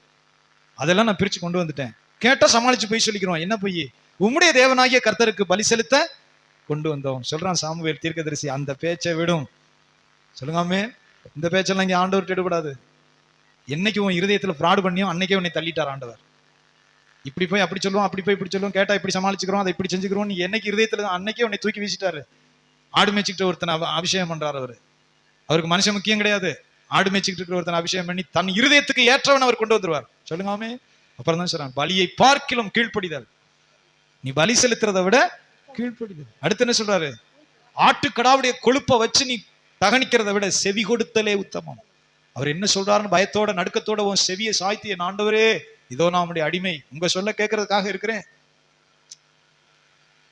அதெல்லாம் நான் பிரிச்சு கொண்டு வந்துட்டேன். கேட்டா சமாளிச்சு போய் சொல்லிக்கிறோம். என்ன போய், உம்முடைய தேவனாகிய கர்த்தருக்கு பலி செலுத்த கொண்டு வந்தோம் சொல்றான் சாமுவேல் தீர்க்கதரிசி. அந்த பேச்சை விடும். சொல்லுங்காமே, இந்த பேச்செல்லாம் இங்க ஆண்டவர் எடுக்கூடாது. என்னைக்கு உன் இருதயத்துல ஃப்ராடு பண்ணியோ அன்னைக்கே உன்னை தள்ளிட்டார் ஆண்டவர். இப்படி போய் அப்படி சொல்லுவோம், அப்படி போய் இப்படி சொல்லுவோம், கேட்டா இப்படி சமாளிச்சுக்கிறோம், அதை இப்படி செஞ்சுக்கிறோம். நீ என்னைக்கு இருதயத்துல அன்னைக்கே உன்னை தூக்கி வீசிட்டாரு. ஆடு மேய்ச்சிக்கிட்டு ஒருத்தனை அபிஷேகம் பண்றாரு அவரு. அவருக்கு மனுஷன் முக்கியம் கிடையாது. ஆடு மேய்ச்சிக்கிட்டு இருக்கிற ஒருத்தனை அபிஷேகம் பண்ணி தன் இருதயத்துக்கு ஏற்றவன் அவர் கொண்டு வந்துருவார். சொல்லுங்காமே. அப்புறம் தான் சொல்றான், பலியை பார்க்கிலும் கீழ்ப்படிதல். நீ பலி செலுத்துறதை விட கீழ்ப்படிதல். அடுத்து என்ன சொல்றாரு, ஆட்டுக்கடாவுடைய கொழுப்பை வச்சு நீ தகனிக்கிறதை விட செவி கொடுத்தலே உத்தமம். அவர் என்ன சொல்றாருன்னு பயத்தோட நடுக்கத்தோட உன் செவியை சாய்த்திய ஆண்டவரே, இதோ நான் உடைய அடிமை, உங்க சொல்ல கேட்கறதுக்காக இருக்கிறேன்,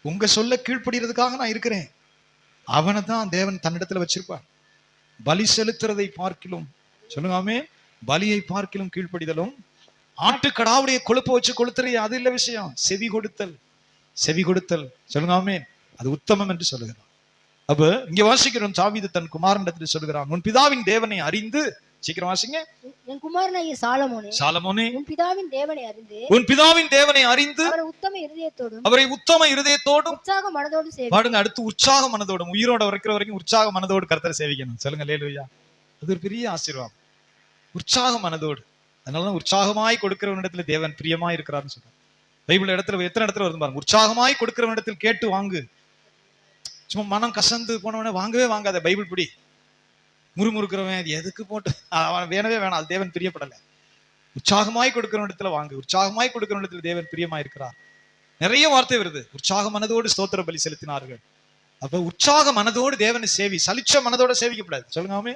உங்க சொல்ல கீழ்ப்படுகிறதுக்காக நான் இருக்கிறேன். அவனை தான் தேவன் தன்னிடத்துல வச்சிருப்பார். பலி செலுத்துறதை பார்க்கிலும், சொல்லுங்காமே, பலியை பார்க்கிலும் கீழ்ப்படிதலும். ஆட்டுக்கடாவுடைய கொழுப்பை வச்சு கொளுத்துறைய அது இல்ல விஷயம். செவி கொடுத்தல், செவி கொடுத்தல். சொல்லுங்காமே, அது உத்தமம் என்று சொல்லுகிறான். அப்ப இங்க வாசிக்கிறோம், தாவீது தன் குமாரனிடத்தில் சொல்லுகிறான், உன் பிதாவின் தேவனை அறிந்து. சீக்கிரம் வாசிங்க. என் குமாரனாகிய சாலமோனே, சாலமோனே, உன் பிதாவின் தேவனை அறிந்து, உன் பிதாவின் தேவனை அறிந்து அவரை உத்தம இருதயத்தோடும், அவரை உத்தம இருதயத்தோடும் உற்சாக மனதோடு சேவி. பாடுங்க. அடுத்து உற்சாக மனதோடும், உயிரோட இருக்கிற வரைக்கும் உற்சாக மனதோடு கர்த்தரை சேவிக்கணும். சொல்லுங்க அல்லேலூயா. அது ஒரு பெரிய ஆசீர்வாதம். உற்சாக மனதோடு. அதனாலதான் உற்சாகமாய் கொடுக்கிறவனிடத்துல தேவன் பிரியமாய் இருக்கிறார்னு சொல்றாங்க. பைபிள் இடத்துல எத்தனை இடத்துல வருது பாருங்க. உற்சாகமாய் கொடுக்கிறவனிடத்தில் கேட்டு வாங்கு. சும்மா மனம் கசந்து போனவன வாங்கவே வாங்காத. பைபிள் படி. முறுமுறுக்கிறவன் அது எதுக்கு போட்டு அவன் வேணவே வேணாம், அது தேவன் பிரியப்படலை. உற்சாகமாய் கொடுக்கிற இடத்துல வாங்கு, உற்சாகமாய் கொடுக்கிற இடத்துல தேவன் பிரியமா இருக்கிறார். நிறைய வார்த்தை வருது, உற்சாக மனதோடு ஸ்தோத்திர பலி செலுத்தினார்கள். அப்ப உற்சாக மனதோடு தேவனை சேவி, சலிச்ச மனதோட சேவிக்கப்படாது. சொல்லுங்காமே.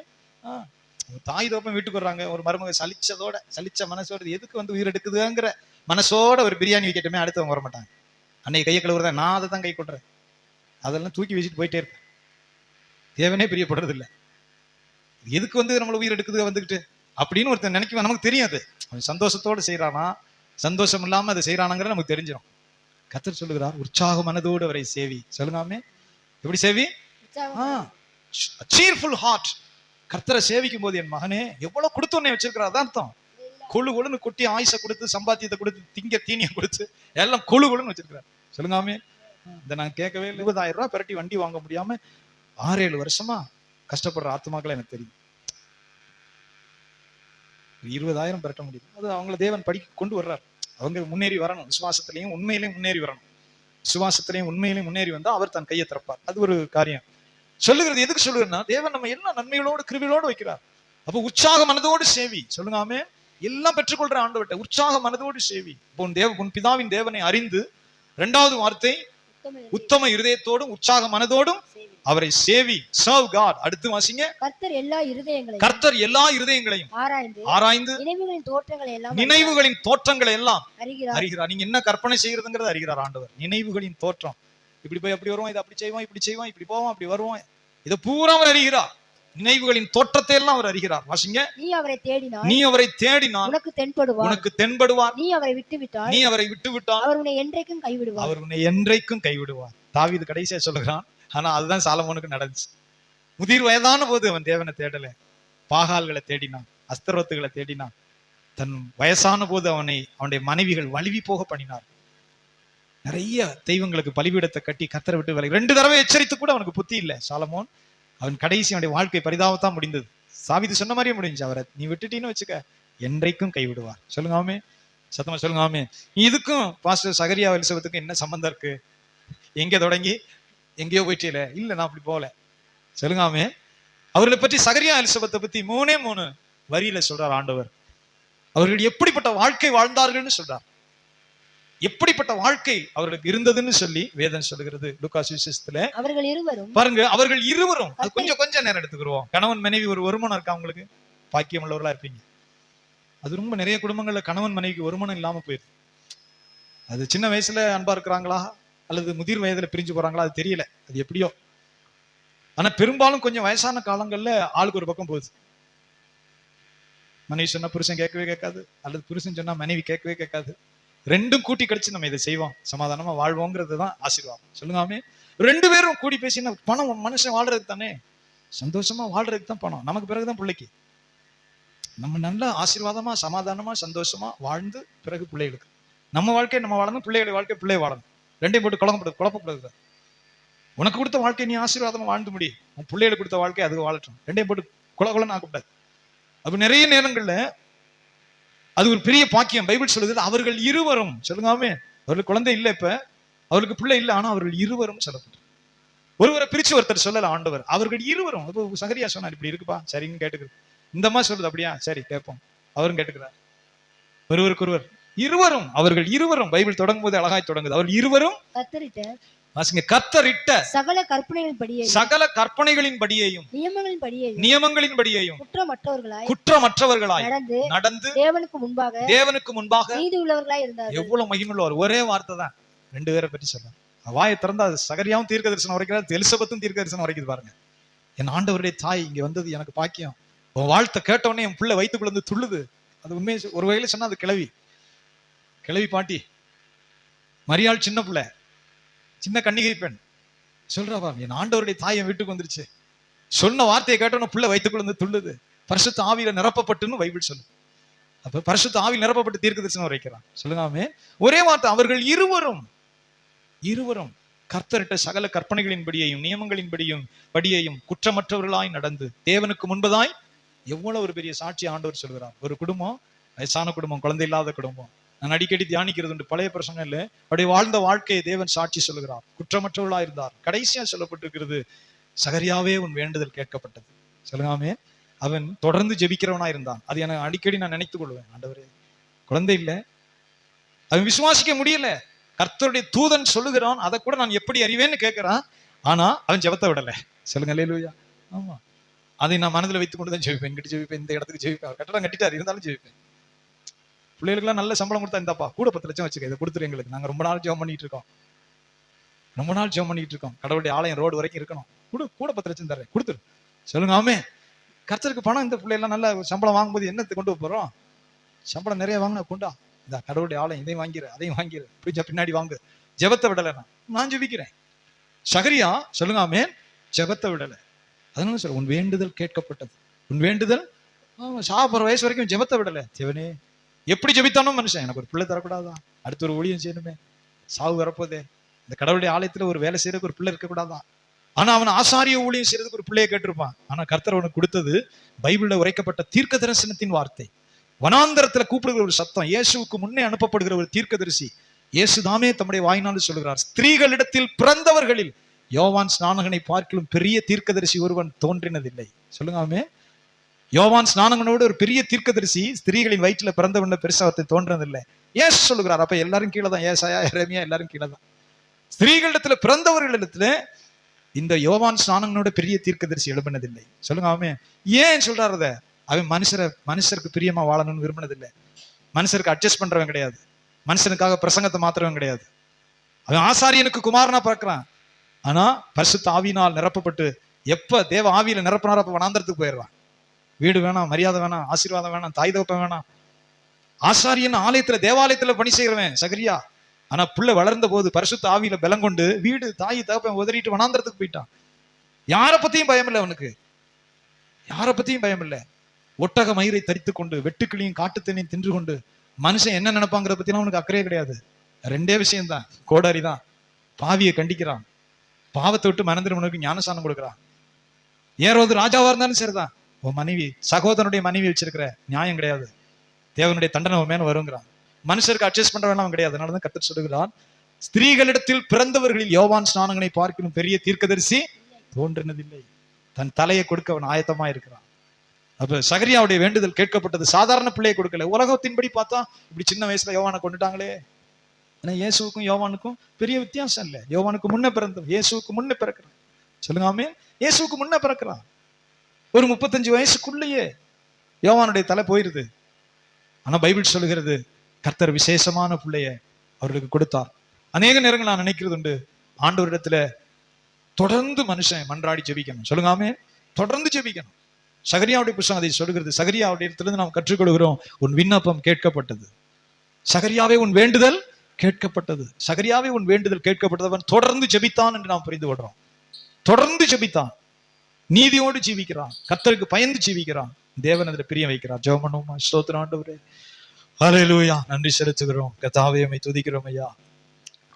தாய் தோப்பம் வீட்டுக்கு வர்றாங்க, ஒரு மருமக சலிச்ச மனசோட எதுக்கு வந்து உயிர் எடுக்குதுங்கிற மனசோட ஒரு பிரியாணி வைக்கட்டுமே, அடுத்தவங்க வர மாட்டாங்க. அன்னைக்கு கையை கழுவுறதா, நான் அதை தான் கை கொள்றேன், அதெல்லாம் தூக்கி வச்சுட்டு போயிட்டே இருப்பேன். தேவனே பிரியப்படுறது இல்லை. எதுக்கு வந்து நம்மள உயிர் எடுக்குது வந்துகிட்டு அப்படின்னு ஒருத்தர் நினைக்குவேன். நமக்கு தெரியாது அவன் சந்தோஷத்தோடு செய்யறானா சந்தோஷம் இல்லாம அதை செய்யறானுங்கிற நமக்கு தெரிஞ்சிடும். கர்த்தர் சொல்லுகிறார், உற்சாக மனதோடு அவரை சேவி. சொல்லுங்காமே. எப்படி சேவி? cheerful heart. கர்த்தரை சேவிக்கும் போது என் மகனே எவ்வளவு கொடுத்தோன்னே வச்சிருக்கிறார், அதான் அர்த்தம். கொழு கொழுன்னு கொட்டி ஆயுசை கொடுத்து, சம்பாத்தியத்தை கொடுத்து, திங்க தீனியை கொடுத்து, எல்லாம் கொழு கொழுன்னு வச்சிருக்கிறார். சொல்லுங்காமே. இதை நான் கேட்கவே இல்லை. 20,000 ரூபாய் பிரட்டி வண்டி வாங்க முடியாம 6-7 வருஷமா கஷ்டப்படுற ஆத்மாக்களை எனக்கு தெரியும். 20,000 பெறட்ட முடியும். அது அவங்கள தேவன் கொண்டு வர்றார். அவங்க முன்னேறி வரணும், விசுவாசத்திலையும் உண்மையிலையும் முன்னேறி வரணும். விசுவாசத்திலையும் உண்மையிலையும் முன்னேறி வந்தா அவர் தன் கையை திறப்பார். அது ஒரு காரியம். சொல்லுகிறது எதுக்கு சொல்லுகிறேன்னா, தேவன் நம்ம எல்லாம் நன்மைகளோடு கிருபையோடு வைக்கிறார். அப்போ உற்சாக மனதோடு சேவி. சொல்லுங்காமே. எல்லாம் பெற்றுக்கொள்ற ஆண்டவர்ட்ட உற்சாக மனதோடு சேவி. உன் பிதாவின் தேவனை அறிந்து, 2வது வார்த்தை, உத்தம இருதயத்தோடும் உற்சாக மனதோடும் அவரை சேவி. Serve God. அடுத்து வாசிங்க. கர்த்தர் எல்லா இருதயங்களையும் ஆராய்ந்து நினைவுகளின் தோற்றங்களை எல்லாம் அறிகிறார். நீங்க என்ன கற்பனை செய்யறதுங்கிறது அறிகிறார் ஆண்டவர். நினைவுகளின் தோற்றம், இப்படி போய் அப்படி வருவோம், இதை அப்படி செய்வோம், இப்படி செய்வோம், இப்படி போவோம், அப்படி வருவோம், இதை பூரா அவர் அறிகிறார். நினைவுகளின் தோற்றத்தை எல்லாம் அவர் அறிகிறார். வாசிங்க. நீ அவரை தேடினால் உனக்கு தென்படுவார். நீ அவரை விட்டுவிட்டால் அவர் உன்னை என்றைக்கும் கைவிடுவார். தாவீது கடைசியா சொல்லுகிறான். ஆனா அதுதான் சாலமோனுக்கு நடந்துச்சு. முதிர் வயதான போது அவன் தேவனை தேடல, பாகால்களை தேடினான், அஸ்தரோத்துகளை தேடினான். தன் வயசான போது அவனுடைய மனைவிகள் வலிவி போக பண்ணினார். நிறைய தெய்வங்களுக்கு பலிபீடத்தை கட்டி கத்தரை விட்டு விலகி 2 தடவை எச்சரித்து கூட அவனுக்கு புத்தி இல்லை சாலமோன். அவன் கடைசி அவனுடைய வாழ்க்கை பரிதாபத்தான் முடிந்தது. தாவீது சொன்ன மாதிரியே முடிஞ்சு. அவரை நீ விட்டுட்டீன்னு வச்சுக்க, என்றைக்கும் கைவிடுவார். சொல்லுங்காமே. சத்தமா சொல்லுங்காமே. இதுக்கும் பாஸ்டர் சகரியா எலிசபெத்துக்கும் என்ன சம்பந்தம் இருக்கு? எங்க தொடங்கி எங்கேயோ போயிட்டே இல்ல, நான் அப்படி போகல. சொல்லுங்காமே. அவர்களை பற்றி சகரியா எலிசபெத்தை பத்தி 3 வரியில சொல்றார் ஆண்டவர். அவர்கள் எப்படிப்பட்ட வாழ்க்கை வாழ்ந்தார்கள்னு சொல்றார். எப்படிப்பட்ட வாழ்க்கை அவர்களுக்கு இருந்ததுன்னு சொல்லி வேதம் சொல்லுகிறது. லூக்கா சுவிசேஷத்துல பாருங்க, அவர்கள் இருவரும், அது கொஞ்சம் நேரம் எடுத்துக்கிறோம். கணவன் மனைவி ஒரு வருமானம் இருக்கா உங்களுக்கு? பாக்கியம் உள்ளவர்களா இருப்பீங்க. அது ரொம்ப நிறைய குடும்பங்கள்ல கணவன் மனைவிக்கு வருமானம் இல்லாம போயிருக்கு. அது சின்ன வயசுல அன்பா இருக்கிறாங்களா அல்லது முதிர் வயதுல பிரிஞ்சு போறாங்களா அது தெரியல, அது எப்படியோ. ஆனா பெரும்பாலும் கொஞ்சம் வயசான காலங்கள்ல ஆளுக்கு ஒரு பக்கம் போகுது. மனைவி சொன்னா புருஷன் கேட்கவே கேட்காது, அல்லது புருஷன் சொன்னா மனைவி கேட்கவே கேட்காது. 2ம் கூட்டி கடிச்சு நம்ம இதை செய்வோம், சமாதானமா வாழ்வோங்கிறது தான் ஆசீர்வாதம். சொல்லுங்காமே. 2 பேரும் கூடி பேசினா பணம் மனுஷன் வாழ்றதுக்கு தானே, சந்தோஷமா வாழ்றதுக்கு தான் பணம். நமக்கு பிறகுதான் பிள்ளைக்கு. நம்ம நல்ல ஆசீர்வாதமா சமாதானமா சந்தோஷமா வாழ்ந்து பிறகு பிள்ளைகளுக்கு நம்ம வாழ்க்கையை நம்ம வாழணும், பிள்ளைகளுடைய வாழ்க்கை பிள்ளை வாழணும். 2ஐயும் போட்டு குழப்பப்படுது. உனக்கு கொடுத்த வாழ்க்கை நீ ஆசீர்வாதமா வாழ்ந்து முடியும், உன் பிள்ளைகளுக்கு கொடுத்த வாழ்க்கை அது வாழட்டும். 2ஐயும் போட்டு குலகுலன்னு ஆகக்கூடாது. அப்ப நிறைய நேரங்கள்ல அது ஒரு பெரிய பாக்கியம். பைபிள் சொல்லுது அவர்கள் இருவரும். சொல்லுங்காமே. அவர்களுக்கு குழந்தை இல்லை, இப்ப அவருக்கு பிள்ளை இல்லை, ஆனா அவர்கள் இருவரும் சொல்லப்பட்டு ஒருவரை பிரிச்சு ஒருத்தர் சொல்லல ஆண்டவர். அவர்கள் இருவரும். சகரியா சொன்னார், இப்படி இருக்குப்பா, சரின்னு கேட்டுக்கிறது. இந்த மாதிரி சொல்றது, அப்படியா, சரி கேட்போம், அவரும் கேட்டுக்கிறார். ஒருவருக்கொருவர் இருவரும். அவர்கள் இருவரும். பைபிள் தொடங்கும் போது அழகாய் தொடங்குது. அவர்கள் இருவரும் கர்த்தரிட்ட சகல கற்பனைகளின்படியையும் நியமங்களின்படியையும் குற்றமற்றவர்களாய் நடந்து தேவனுக்கு முன்பாக நீதியுள்ளவர்களாய் இருந்தார்கள். எவ்வளவு மகிமையுள்ளவர். ஒரே வார்த்தை தான் 2 பேரை பற்றி சொல்றார். வாயை திறந்தா சகரியாவும் தீர்க்க தரிசனம் வரைக்கிறார், எலிசபெத்தும் தீர்க்க தரிசனம் வரைக்குது. பாருங்க, என் ஆண்டவருடைய தாய் இங்க வந்தது எனக்கு பாக்கியம். உன் வாழ்த்தை கேட்டவுடனே என் பிள்ளை வயிற்றுக்குள்ள இருந்து துள்ளுது. அது உண்மையை ஒரு வகையில சொன்னா அது கிளவி பாட்டி மரியாள், சின்ன பிள்ளை, சின்ன கன்னிகை பெண் சொல்றா, என் ஆண்டவருடைய தாய் என் வீட்டுக்கு வந்துருச்சு. சொன்ன வார்த்தையை கேட்டோன்னு பிள்ளை வயிற்றுக்குள்ள இருந்து துள்ளுது. பரிசுத்த ஆவியில நிரப்பப்பட்டுன்னு பைபிள் சொல்லு. அப்ப பரிசுத்த ஆவியில் நிரப்பப்பட்டு தீர்க்க தரிசனம் வரைக்கிறான். சொல்லுங்காமே. ஒரே வார்த்தை. அவர்கள் இருவரும் கர்த்தரிட்ட சகல கற்பனைகளின்படியையும் நியமங்களின்படியும் குற்றமற்றவர்களாய் நடந்து தேவனுக்கு முன்பதாய். எவ்வளவு ஒரு பெரிய சாட்சி ஆண்டவர் சொல்கிறார். ஒரு குடும்பம், வயசான குடும்பம், குழந்தை இல்லாத குடும்பம், நான் அடிக்கடி தியானிக்கிறது உண்டு. பழைய பிரசங்கல்ல அவருடைய வாழ்ந்த வாழ்க்கையை தேவன் சாட்சி சொல்லுகிறார். குற்றமற்றவர்களா இருந்தார். கடைசியா சொல்லப்பட்டிருக்கிறது, சகரியாவே உன் வேண்டுதல் கேட்கப்பட்டது. சொல்லுங்காமே. அவன் தொடர்ந்து ஜெபிக்கிறவனா இருந்தான். அது எனக்கு அடிக்கடி நான் நினைத்துக் கொள்வேன். ஆண்டவரே, குழந்தை இல்லை, அவன் விசுவாசிக்க முடியல. கர்த்தருடைய தூதன் சொல்லுகிறான், அதை கூட நான் எப்படி அறிவேன்னு கேட்கிறான். ஆனா அவன் ஜெபத்தை விடல. சொல்லுங்க அல்லேலூயா. ஆமா, அதை நான் மனதில் வைத்துக் கொண்டுதான் ஜெபிப்பேன். இங்கிட்டு ஜெபிப்பேன், இந்த இடத்துக்கு ஜெபிப்பேன். கட்டடம் கட்டிட்டாரு, இருந்தாலும் ஜெபிப்பேன். பிள்ளைகளுக்குலாம் நல்ல சம்பளம் கொடுத்தா, இந்தாப்பா கூட 10 லட்சம் வச்சுக்க, இதை கொடுத்துரு எங்களுக்கு, நாங்க ரொம்ப நாள் ஜெபம் பண்ணிட்டு இருக்கோம், கடவுளுடைய ஆலயம் ரோடு வரைக்கும் இருக்கணும், கூட 10 லட்சம் தர்றேன், கொடுத்துரு. சொல்லுங்க ஆமே. கர்த்தருக்கு பணம், இந்த பிள்ளைலாம் நல்ல சம்பளம் வாங்கும்போது என்னத்தை கொண்டு போறோம்? சம்பளம் நிறைய வாங்கினா கொண்டா, இந்த கடவுளுடைய ஆலயம் இதையும் வாங்கிரு, அதையும் வாங்கிரு, பிடிச்சா பின்னாடி வாங்கு. ஜெபத்தை விடலை, நான் ஜெபிக்கிறேன். சகரியா சொல்லுங்க ஆமே, ஜெபத்தை விடலை. அதனால சொல்ல, உன் வேண்டுதல் கேட்கப்பட்டது. உன் வேண்டுதல், சாப்பிட்ற வயசு வரைக்கும் ஜெபத்தை விடலை. சிவனே, எப்படி ஜெபித்தானோ மனுஷன், எனக்கு ஒரு பிள்ளை தரக்கூடாதா, அடுத்து ஒரு ஊழியம் செய்யணுமே, சாவு வரப்போதே, இந்த கடவுளுடைய ஆலயத்துல ஒரு வேலை செய்யறதுக்கு ஒரு பிள்ளை இருக்கக்கூடாதா. ஆனா அவன் ஆசாரிய ஊழியம் செய்யறதுக்கு ஒரு பிள்ளையை கேட்டிருப்பான். ஆனா கர்த்தர் அவனுக்கு கொடுத்தது பைபிள்ல உரைக்கப்பட்ட தீர்க்க தரிசனத்தின் வார்த்தை. வனாந்தரத்துல கூப்பிடுகிற ஒரு சத்தம், இயேசுவுக்கு முன்னே அனுப்பப்படுகிற ஒரு தீர்க்கதரிசி. இயேசு தாமே தம்முடைய வாயினால் சொல்லுகிறார், ஸ்திரீகளிடத்தில் பிறந்தவர்களில் யோவான் ஸ்நானகனை பார்க்கிலும் பெரிய தீர்க்கதரிசி ஒருவன் தோன்றினதில்லை. சொல்லுங்க, யோவான் ஸ்நானகனோடு ஒரு பெரிய தீர்க்கதரிசி ஸ்திரீகளின் வயிற்றுல பிறந்தவன பெருசா தோன்றதில்லை. ஏசு சொல்லுகிறார். அப்ப எல்லாரும் கீழே தான், ஏசாயா எரேமியா எல்லாரும் கீழே தான். ஸ்திரீகளிடத்துல பிறந்தவர்களிடத்துல இந்த யோவான் ஸ்நானகனோட பெரிய தீர்க்கதரிசி எழுப்பினதில்லை. சொல்லுங்க ஆமே. ஏன் சொல்றாரு அத? அவன் மனுஷருக்கு பிரியமா வாழணும்னு விரும்பினதில்லை. மனுஷருக்கு அட்ஜஸ்ட் பண்றவன் கிடையாது. மனுஷனுக்காக பிரசங்கத்தை மாத்திரவன் கிடையாது. அவன் ஆசாரியனுக்கு குமாரனா பார்க்கிறான். ஆனா பரிசுத்த ஆவியினால் நிரப்பப்பட்டு எப்ப தேவ ஆவியில நிரப்பினாரோ அப்ப வனாந்தரத்துக்கு போயிடுறான். வீடு வேணாம், மரியாதை வேணாம், ஆசீர்வாதம் வேணாம், தாய் தகப்பன் வேணாம். ஆசாரியன் ஆலயத்துல தேவாலயத்துல பணி செய்கிறவன் சகரியா. ஆனா புள்ள வளர்ந்த போது பரிசுத்த ஆவியில பலம் கொண்டு வீடு தாய் தகப்பன் உதறிட்டு வனாந்தரத்துக்கு போயிட்டான். யார பத்தியும் பயம் இல்லை அவனுக்கு, யார பத்தியும் பயம் இல்லை. ஒட்டக மயிரை தரித்து கொண்டு வெட்டுக்கிளியும் காட்டுத்தண்ணியும் தின்று கொண்டு மனுஷன் என்ன நினைப்பாங்கிற பத்தினா அவனுக்கு அக்கறையே கிடையாது. 2 விஷயம்தான், கோடாரி தான். பாவியை கண்டிக்கிறான், பாவத்தை விட்டு மனந்திரவனுக்கு ஞானசானம் கொடுக்குறான். ஏரோது ராஜாவா இருந்தாலும் சரிதான், உன் மனைவி சகோதரனுடைய மனைவி வச்சிருக்கிற நியாயம் கிடையாது, தேவனுடைய தண்டனை உன் மேல வருங்கிறான். மனுஷருக்கு அட்ஜஸ்ட் பண்ற வேணாம் கிடையாது. அதனாலதான் கர்த்தர் சொல்லுகிறான், ஸ்திரீகளிடத்தில் பிறந்தவர்களில் யோவான் ஸ்நானகனை பார்க்கணும் பெரிய தீர்க்கதரிசி தோன்றினதில்லை. தன் தலையை கொடுக்க அவன் ஆயத்தமா இருக்கிறான். அப்ப சகரியாவுடைய வேண்டுதல் கேட்கப்பட்டது. சாதாரண பிள்ளையை கொடுக்கல. உலகத்தின்படி பார்த்தா இப்படி சின்ன வயசுல யோவானை கொண்டுட்டாங்களே. ஏன்னா இயேசுவுக்கும் யோவானுக்கும் பெரிய வித்தியாசம் இல்லை. யோவானுக்கு முன்ன பிறந்தவன், இயேசுவுக்கு முன்ன பிறக்கிறான். சொல்லுங்க ஆமென். இயேசுவுக்கு முன்ன பிறக்கிறான். ஒரு 35 வயசுக்குள்ளேயே யோவானுடைய தலை போயிருது. ஆனா பைபிள் சொல்லுகிறது, கர்த்தர் விசேஷமான பிள்ளைய அவர்களுக்கு கொடுத்தார். அநேக நேரங்கள் நான் நினைக்கிறது உண்டு, ஆண்டவரிடத்துல தொடர்ந்து மனுஷன் மன்றாடி ஜெபிக்கணும். சொல்லுங்க ஆமென். தொடர்ந்து ஜெபிக்கணும். சகரியாவுடைய புத்தகம் அதை சொல்லுகிறது. சகரியாவுடைய இடத்திலிருந்து நாம் கற்றுக்கொள்கிறோம், உன் விண்ணப்பம் கேட்கப்பட்டது. சகரியாவே உன் வேண்டுதல் கேட்கப்பட்டது. சகரியாவே உன் வேண்டுதல் கேட்கப்பட்டது. அவன் தொடர்ந்து ஜெபித்தான் என்று நாம் புரிந்து கொள்றோம். தொடர்ந்து ஜெபித்தான், நீதியோடு ஜீவிக்கிறான், கர்த்தருக்கு பயந்து ஜீவிக்கிறான், தேவன் அதில் பிரியம் வைக்கிறார். ஜெபம் பண்ணுவோமா? ஸ்தோத்திரம் ஆண்டவரே, ஹல்லேலூயா. நன்றி செலுத்துகிறோம் கர்த்தாவே, உம்மை துதிக்கிறோம் ஐயா.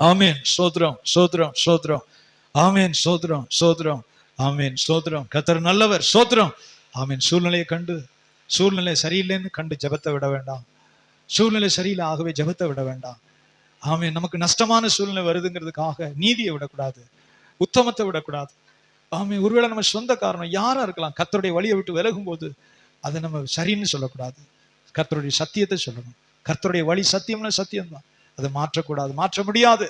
ஆமென். ஸ்தோத்திரம் ஸ்தோத்திரம் ஸ்தோத்திரம். ஆமென். ஸ்தோத்திரம் ஸ்தோத்திரம். ஆமென். ஸ்தோத்திரம். கர்த்தர் நல்லவர். ஸ்தோத்திரம். ஆமென். சூழ்நிலையை கண்டு, சூழ்நிலை சரியில்லைன்னு கண்டு ஜெபத்தை விட வேண்டாம். சூழ்நிலை சரியில்லை ஆகவே ஜெபத்தை விட வேண்டாம். ஆமென். நமக்கு நஷ்டமான சூழ்நிலை வருதுங்கிறதுக்காக நீதியை விடக்கூடாது, உத்தமத்தை விடக்கூடாது. ஆமென். ஒருவேளை நம்ம சொந்த காரணம் யாரா இருக்கலாம், கர்த்தருடைய வழியை விட்டு விலகும் போது அதை நம்ம சரின்னு சொல்லக்கூடாது, கர்த்தருடைய சத்தியத்தை சொல்லணும். கர்த்தருடைய வழி சத்தியம்னா சத்தியம்தான், அதை மாற்றக்கூடாது, மாற்ற முடியாது.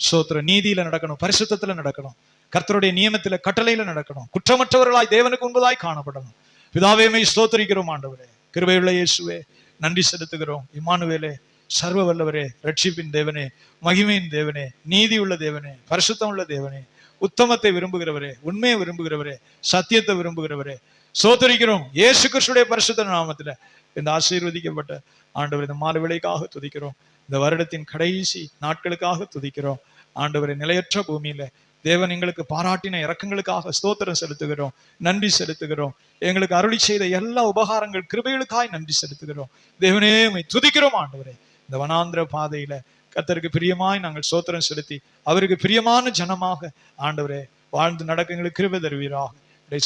ஸ்தோத்திரம். நீதியில நடக்கணும், பரிசுத்தத்துல நடக்கணும், கர்த்தருடைய நியமத்தில கட்டளையில நடக்கணும், குற்றமற்றவர்களாய் தேவனுக்கு முன்பதாய் காணப்படணும். பிதாவே, உம்மை ஸ்தோத்திரிக்கிறோம் ஆண்டவரே, கிருபையுள்ள இயேசுவே, நன்றி செலுத்துகிறோம். இம்மானுவேலே, சர்வ வல்லவரே, ரட்சிப்பின் தேவனே, மகிமையின் தேவனே, நீதி உள்ள தேவனே, பரிசுத்தம் உள்ள தேவனே, உத்தமத்தை விரும்புகிறவரே, உண்மையை விரும்புகிறவரே, சத்தியத்தை விரும்புகிறவரே, ஸ்தோத்திரிக்கிறோம். இயேசு கிறிஸ்துடைய பரிசுத்த நாமத்துல இந்த ஆசீர்வதிக்கப்பட்ட ஆண்டவர் இந்த மாலை வேளைக்காக துதிக்கிறோம். இந்த வருடத்தின் கடைசி நாட்களுக்காக துதிக்கிறோம் ஆண்டவரை. நிலையற்ற பூமியில தேவன் எங்களுக்கு பாராட்டின இரக்கங்களுக்காக ஸ்தோத்திரம் செலுத்துகிறோம், நன்றி செலுத்துகிறோம். எங்களுக்கு அருளி செய்த எல்லா உபகாரங்கள் கிருபைகளுக்காய் நன்றி செலுத்துகிறோம். தேவனே, உம்மை துதிக்கிறோம் ஆண்டவரே. இந்த வனாந்திர பாதையில கர்த்தருக்கு பிரியமாய் நாங்கள் ஸ்தோத்திரம் செலுத்தி அவருக்கு பிரியமான ஜனமாக ஆண்டவரே வாழ்ந்து நடக்க எங்களுக்கு கிருபை தருவீராக.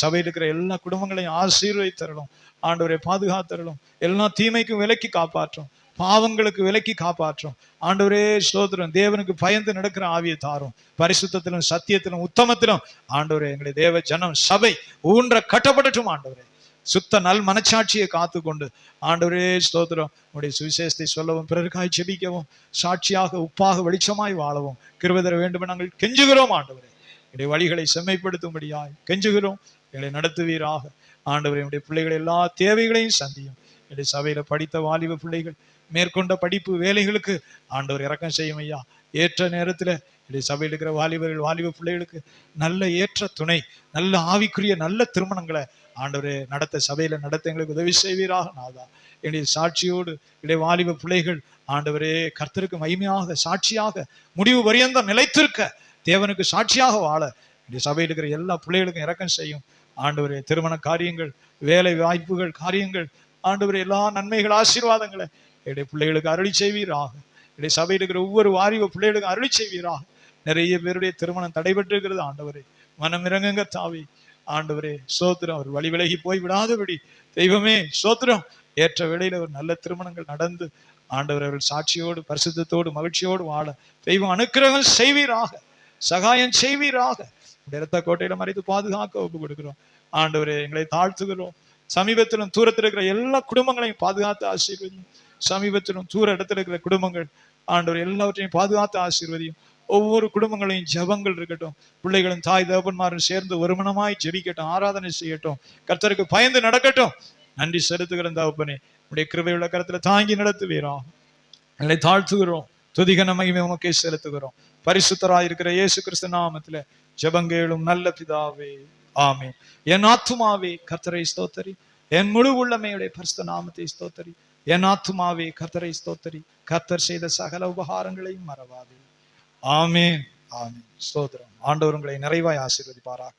சபையில் இருக்கிற எல்லா குடும்பங்களையும் ஆசீர்வதித்தரலும் ஆண்டவரை, பாதுகாத்தரலும், எல்லா தீமைக்கும் விலக்கி காப்பாற்றும், பாவங்களுக்கு விலக்கி காப்பாற்றும் ஆண்டவரே. ஸ்தோத்திரம். தேவனுக்கு பயந்து நடக்கிற ஆவியை தாரும், பரிசுத்தத்திலும் சத்தியத்திலும் உத்தமத்திலும் ஆண்டவரே எங்களுடைய தேவ ஜனம் சபை ஊன்ற கட்டப்படட்டும் ஆண்டவரே. சுத்த நல் மனச்சாட்சியை காத்து கொண்டு ஆண்டவரே ஸ்தோத்திரம் உடைய சுவிசேஷத்தை சொல்லவும் பிறருக்காய் ஜெபிக்கவும் சாட்சியாக உப்பாக வெளிச்சமாய் வாழவும் கிருபை தர வேண்டும் என நாங்கள் கெஞ்சுகிறோம். ஆண்டவரே என்னுடைய வழிகளை செம்மைப்படுத்தும்படியாய் கெஞ்சுகிறோம். எங்களை நடத்துவீராக. ஆண்டவரே என்னுடைய பிள்ளைகள் எல்லா தேவைகளையும் சந்தியும். என்னுடைய சபையில படித்த வாலிப பிள்ளைகள் மேற்கொண்ட படிப்பு வேலைகளுக்கு ஆண்டவர் இரக்கம் செய்யும் ஐயா. ஏற்ற நேரத்துல என்னுடைய சபையில் இருக்கிற வாலிப பிள்ளைகளுக்கு நல்ல ஏற்ற துணை, நல்ல ஆவிக்குரிய நல்ல திருமணங்களை ஆண்டவரே நடத்த சபையில நடத்த எங்களுக்கு உதவி செய்வீராக. நாதா என்னுடைய சாட்சியோடு என்னுடைய வாலிப பிள்ளைகள் ஆண்டவரே கர்த்தருக்கு மகிமையாக சாட்சியாக முடிவு பரியந்தம் நிலைத்திருக்க தேவனுக்கு சாட்சியாக வாழ என்னுடைய சபையில் இருக்கிற எல்லா பிள்ளைகளுக்கும் இரக்கம் செய்யும். ஆண்டவரே திருமண காரியங்கள், வேலை வாய்ப்புகள் காரியங்கள், ஆண்டவரே எல்லா நன்மைகள் ஆசீர்வாதங்களை என்னுடைய பிள்ளைகளுக்கு அருளி செய்வீராக. என்னுடைய சபையில் இருக்கிற ஒவ்வொரு வாலிப பிள்ளைகளுக்கும் அருளி செய்வீராக. நிறைய பேருடைய திருமணம் தடைபட்டு இருக்கிறது. ஆண்டவரே மனம் இறங்குங்க தாவி. ஆண்டவரே சோத்திரம், அவர் வழி விலகி போய் விடாதபடி தெய்வமே சோத்திரம், ஏற்ற வேளையில ஒரு நல்ல திருமணங்கள் நடந்து ஆண்டவர் அவர்கள் சாட்சியோடு பரிசுத்தத்தோடு மகிழ்ச்சியோடு வாழ தெய்வம் அனுக்கிரகம் செய்வீராக, சகாயம் செய்வீராக. இரத்த கோட்டையில மறைத்து பாதுகாக்க ஒப்பு கொடுக்கிறோம். ஆண்டவரே எங்களை தாழ்த்துகிறோம். சமீபத்திலும் தூரத்தில் இருக்கிற எல்லா குடும்பங்களையும் பாதுகாத்து ஆசீர்வதியும். சமீபத்திலும் தூர இடத்துல இருக்கிற குடும்பங்கள் ஆண்டவர் எல்லாவற்றையும் பாதுகாத்து ஆசீர்வதியும். ஒவ்வொரு குடும்பங்களையும் ஜெபங்கள் இருக்கட்டும். பிள்ளைகளும் தாய் தகப்பன்மாரும் சேர்ந்து ஒருமனமாய் ஜெபிக்கட்டும், ஆராதனை செய்யட்டும், கர்த்தருக்கு பயந்து நடக்கட்டும். நன்றி செலுத்துகிற தகப்பனே, உடைய கிருபையுள்ள கரத்துல தாங்கி நடத்துவீராக. எங்களை தாழ்த்துகிறோம். துதிகன மகிமை உமக்கே செலுத்துகிறோம். பரிசுத்தராய் இருக்கிற இயேசு கிறிஸ்து நாமத்துல ஜெபங்கேளும் நல்ல பிதாவே, ஆமென். என் ஆத்துமாவே கர்த்தரை ஸ்தோத்தரி, என் முழு உள்ளமையுடைய பரிசுத்த நாமத்தை ஸ்தோத்தரி. என் ஆத்துமாவே கர்த்தரை ஸ்தோத்தரி, கர்த்தர் செய்த சகல உபகாரங்களையும் மறவாதே. ஆமென், ஆமென். ஸ்தோத்திரம். ஆண்டவர் உங்களை நிறைவாய் ஆசீர்வதிப்பாராக.